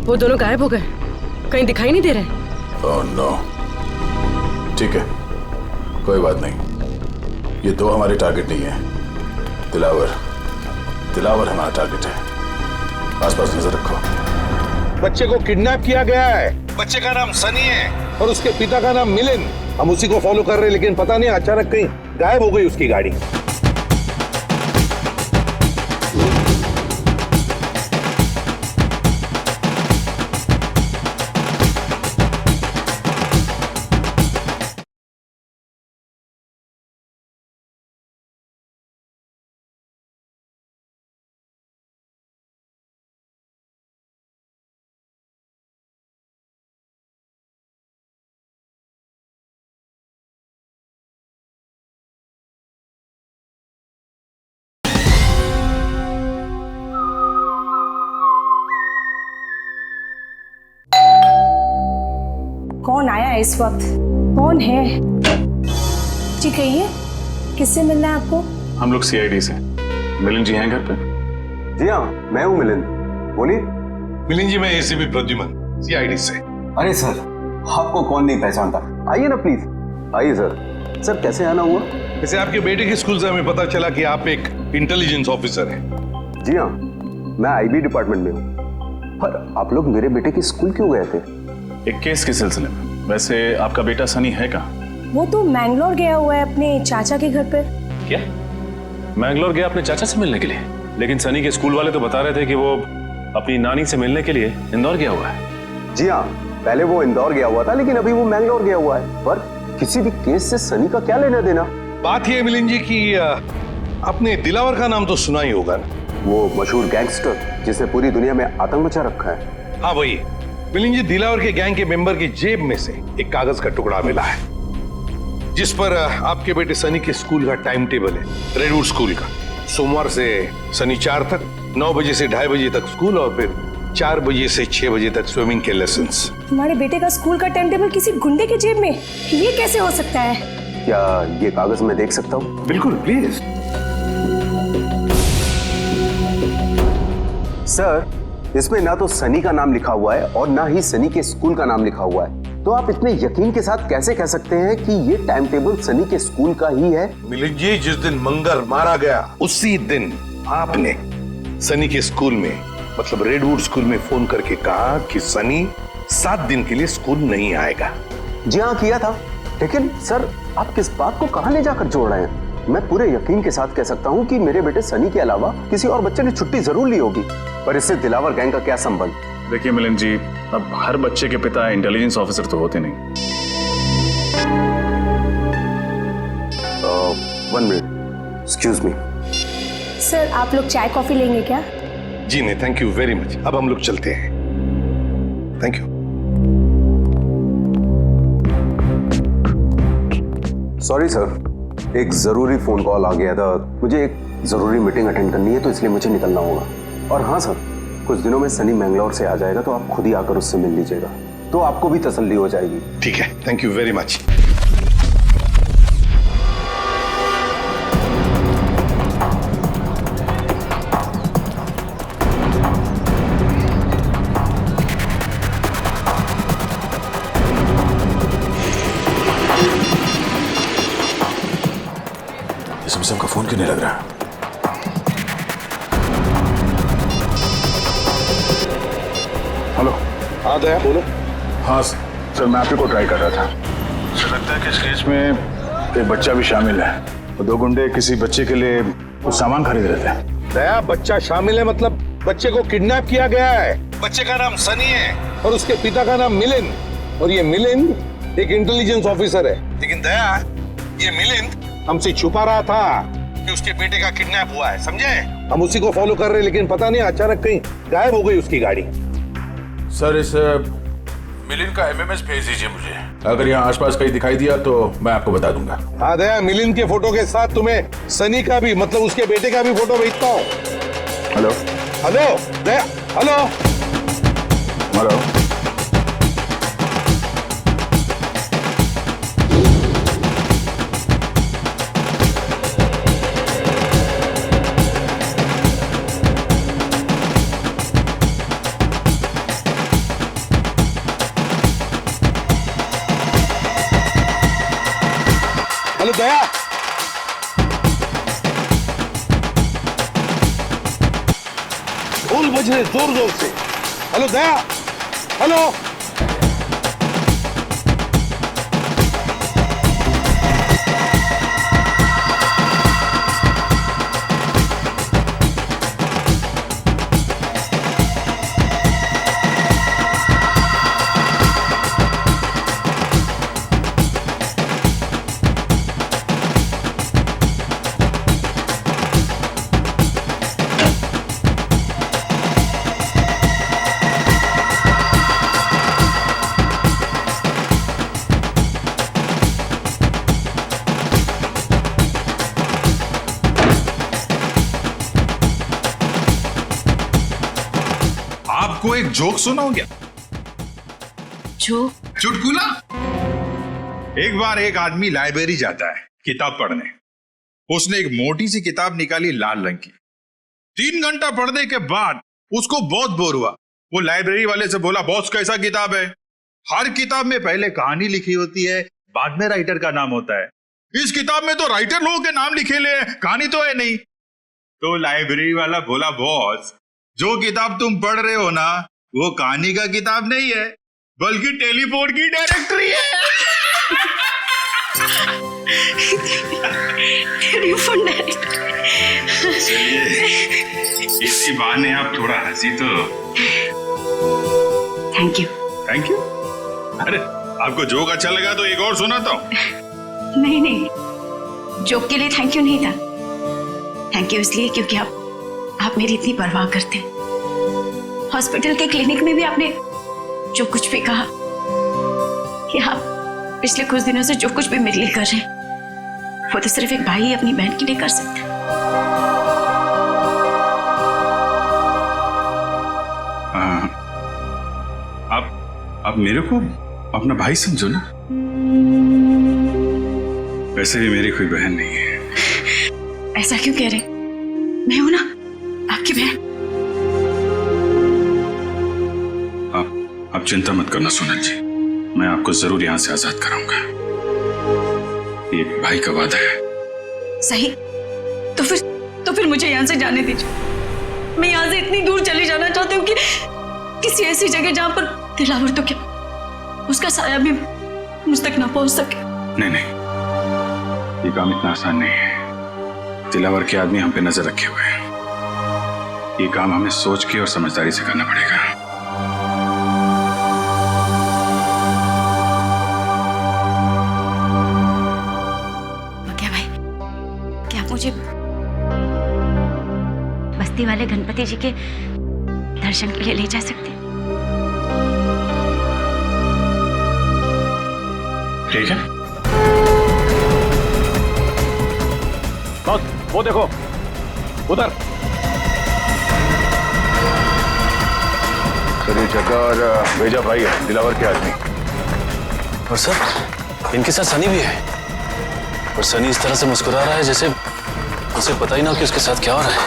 वो दोनों गायब हो गए, कहीं दिखाई नहीं दे रहे। Oh no. ठीक है, कोई बात नहीं। ये दो हमारे टारगेट नहीं है। दिलावर हमारा टारगेट है। आसपास नजर रखो। बच्चे को किडनैप किया गया है। बच्चे का नाम सनी है और उसके पिता का नाम मिलिंद। हम उसी को फॉलो कर रहे हैं, लेकिन पता नहीं अचानक कहीं गायब हो गई उसकी गाड़ी। कौन आया है इस वक्त? कौन है? जी कहिए, किससे मिलना है आपको? हम लोग सीआईडी से। मिलिंद जी हैं घर पे? जी हाँ, मैं हूँ मिलिंद, बोलिए। मिलिंद जी, मैं एसीपी प्रद्युमन, सीआईडी से। अरे सर, आपको कौन नहीं पहचानता? आइए ना प्लीज। आइए सर। सर कैसे आना हुआ? वैसे आपके बेटे के स्कूल से हमें पता चला कि आप एक इंटेलिजेंस ऑफिसर हैं। जी हाँ, मैं आईबी डिपार्टमेंट में हूँ। पर आप लोग मेरे बेटे के स्कूल क्यों गए थे? एक केस के सिलसिले में। वैसे आपका बेटा सनी है कहाँ? वो तो मैंगलोर गया हुआ है अपने चाचा के घर पर। क्या? मैंगलोर गया अपने चाचा से मिलने के लिए? लेकिन सनी के स्कूल वाले तो बता रहे थे कि वो अपनी नानी से मिलने के लिए इंदौर गया हुआ है। जी हाँ, पहले वो इंदौर गया हुआ था, लेकिन अभी वो मैंगलोर गया हुआ है। पर किसी भी केस से सनी का क्या लेना देना? बात यह मिलिंद जी की आपने दिलावर का नाम तो सुना ही होगा ना? वो मशहूर गैंगस्टर जिसने पूरी दुनिया में आतंक मचा रखा है। हाँ वही। मिलिंद जी, दिलावर के गैंग के मेंबर की जेब में से एक कागज का टुकड़ा मिला है जिस पर आपके बेटे सनी के स्कूल का टाइम टेबल है, रेडवुड स्कूल का। सोमवार से शनिवार तक 9 बजे से 2:30 बजे तक स्कूल और फिर 4 बजे से 6 बजे तक स्विमिंग के लेसन्स। तुम्हारे बेटे का स्कूल का टाइम टेबल किसी गुंडे के जेब में, ये कैसे हो सकता है? क्या ये कागज मैं देख सकता हूँ? बिल्कुल, प्लीज। सर, इसमें ना तो सनी का नाम लिखा हुआ है और ना ही सनी के स्कूल का नाम लिखा हुआ है। तो आप इतने यकीन के साथ कैसे कह सकते हैं कि ये टाइम टेबल सनी के स्कूल का ही है? मिलिंद जी, जिस दिन मंगर मारा गया उसी दिन आपने सनी के स्कूल में, मतलब रेडवुड स्कूल में फोन करके कहा कि सनी 7 दिन के लिए स्कूल नहीं आएगा। जी हाँ, किया था। लेकिन सर, आप किस बात को कहां ले जाकर जोड़ रहे हैं? मैं पूरे यकीन के साथ कह सकता हूं कि मेरे बेटे सनी के अलावा किसी और बच्चे ने छुट्टी जरूर ली होगी, पर इससे दिलावर गैंग का क्या संबंध? देखिए मिलिंद जी, अब हर बच्चे के पिता इंटेलिजेंस ऑफिसर तो होते नहीं। 1 मिनट, एक्सक्यूज मी। सर, आप लोग चाय कॉफी लेंगे क्या? जी नहीं, थैंक यू वेरी मच। अब हम लोग चलते हैं। Thank you. सॉरी सर, एक जरूरी फोन कॉल आ गया था। मुझे एक जरूरी मीटिंग अटेंड करनी है, तो इसलिए मुझे निकलना होगा। और हाँ सर, कुछ दिनों में सनी मैंगलोर से आ जाएगा, तो आप खुद ही आकर उससे मिल लीजिएगा, तो आपको भी तसल्ली हो जाएगी। ठीक है, thank you very much. Samsung का फोन क्यों नहीं लग रहा? हेलो। हाँ दया, बोलो। हाँ सर, मैं आप ही को ट्राई कर रहा था। मुझे लगता है कि इस केस में एक बच्चा भी शामिल है। तो 2 गुंडे किसी बच्चे के लिए कुछ सामान खरीद रहे थे। दया, बच्चा शामिल है मतलब बच्चे को किडनैप किया गया है। बच्चे का नाम सनी है और उसके पिता का नाम मिलिंद, और ये मिलिंद एक इंटेलिजेंस ऑफिसर है। लेकिन दया, ये मिलिंद हमसे छुपा रहा था कि उसके बेटे का किडनैप हुआ है, समझे? हम उसी को फॉलो कर रहे हैं, लेकिन पता नहीं अचानक कहीं गायब हो गई उसकी गाड़ी। सर, इस मिलिंद का एमएमएस भेज दीजिए मुझे। अगर यहाँ आसपास कहीं दिखाई दिया तो मैं आपको बता दूंगा। हाँ दया, मिलिंद के फोटो के साथ तुम्हें सनी का भी, मतलब उसके बेटे का भी फोटो भेजता हूँ। हेलो हेलो दया, हेलो हेलो। हेलो दया, ढोल बज रहे जोर जोर से। हेलो दया, हेलो। आपको एक जोक सुनाऊं क्या? जोक? चुटकुला। एक बार एक आदमी लाइब्रेरी जाता है किताब पढ़ने। उसने एक मोटी सी किताब निकाली लाल रंग की। 3 घंटा पढ़ने के बाद उसको बहुत बोर हुआ। वो लाइब्रेरी वाले से बोला, बॉस कैसा किताब है? हर किताब में पहले कहानी लिखी होती है, बाद में राइटर का नाम होता है। इस किताब में तो राइटर लोगों के नाम लिखे ले, कहानी तो है नहीं। तो लाइब्रेरी वाला बोला, बॉस जो किताब तुम पढ़ रहे हो ना, वो कहानी का किताब नहीं है, बल्कि टेलीफोन की डायरेक्टरी है। Telephone directory. इसी बहाने आप थोड़ा हंसी तो। Thank you. Thank you? अरे आपको जोक अच्छा लगा तो एक और सुनाता हूँ। नहीं नहीं, जोक के लिए थैंक यू नहीं था। थैंक यू इसलिए क्योंकि आप मेरी इतनी परवाह करते हैं। हॉस्पिटल के क्लिनिक में भी आपने जो कुछ भी कहा कि आप पिछले कुछ दिनों से जो कुछ भी मेरे लिए कर रहे हैं, वो तो सिर्फ एक भाई अपनी बहन के लिए कर सकता है। आप मेरे को अपना भाई समझो ना। वैसे भी मेरी कोई बहन नहीं है। ऐसा क्यों कह रहे? मैं हूं ना आपकी बहन। आप चिंता मत करना सोनल जी, मैं आपको जरूर यहां से आजाद कराऊंगा। एक भाई का वादा है। सही, तो फिर मुझे यहाँ से जाने दीजिए। मैं यहाँ से इतनी दूर चले जाना चाहती हूँ कि किसी ऐसी जगह जहाँ पर दिलावर तो क्या उसका साया भी मुझ तक ना पहुंच सके। नहीं, ये काम इतना आसान नहीं है। दिलावर के आदमी हम पे नजर रखे हुए हैं। ये काम हमें सोच के और समझदारी से करना पड़ेगा। क्या भाई, क्या आप मुझे बस्ती वाले गणपति जी के दर्शन के लिए ले जा सकते हैं? ठीक है। बस वो देखो उधर। सर ये जग्गा और भेजा भाई है, दिलावर के आदमी। और सर इनके साथ सनी भी है, और सनी इस तरह से मुस्कुरा रहा है जैसे उसे पता ही ना हो कि उसके साथ क्या हो रहा है।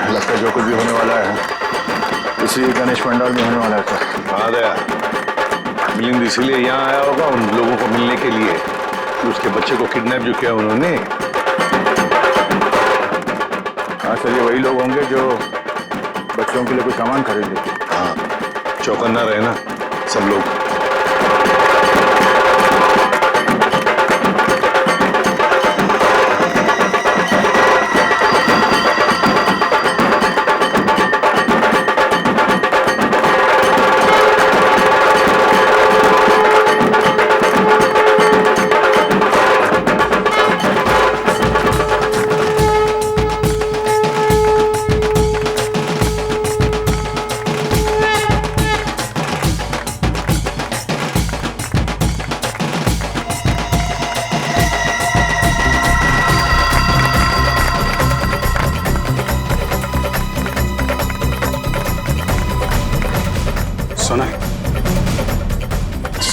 लगता है जो कुछ भी होने वाला है इसी गणेश पंडाल में होने वाला है। सर आ गया मिलिंद इसीलिए यहाँ आया होगा उन लोगों को मिलने के लिए कि उसके बच्चे को किडनैप जो किया उन्होंने। हाँ सर, ये वही लोग होंगे जो बच्चों के लिए कोई सामान खरीद लेते। हाँ, चौकन्ना रहे ना सब लोग।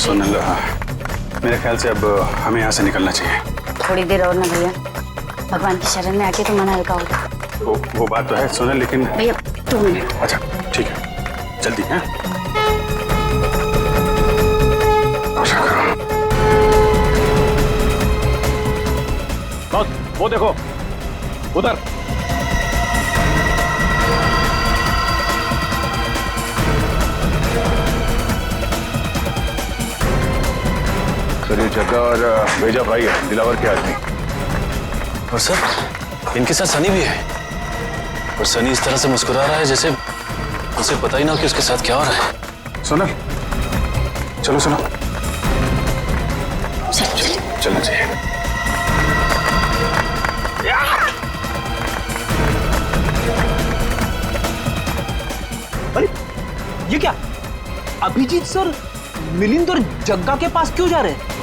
सोनल, मेरे ख्याल से अब हमें यहाँ से निकलना चाहिए। थोड़ी देर और ना भैया, भगवान की शरण में आके तो मन हल्का होगा। वो बात तो है सोनल, लेकिन भैया 2 मिनट। अच्छा ठीक है, जल्दी है। बस वो देखो उधर। सर ये जग्गा और भेजा भाई है, दिलावर के आदमी। और सर इनके साथ सनी भी है, और सनी इस तरह से मुस्कुरा रहा है जैसे उसे पता ही ना हो कि उसके साथ क्या हो रहा है। सोनल चलो सुनो, चलना चाहिए। अरे ये क्या, अभिजीत सर मिलिंद और जग्गा के पास क्यों जा रहे हैं?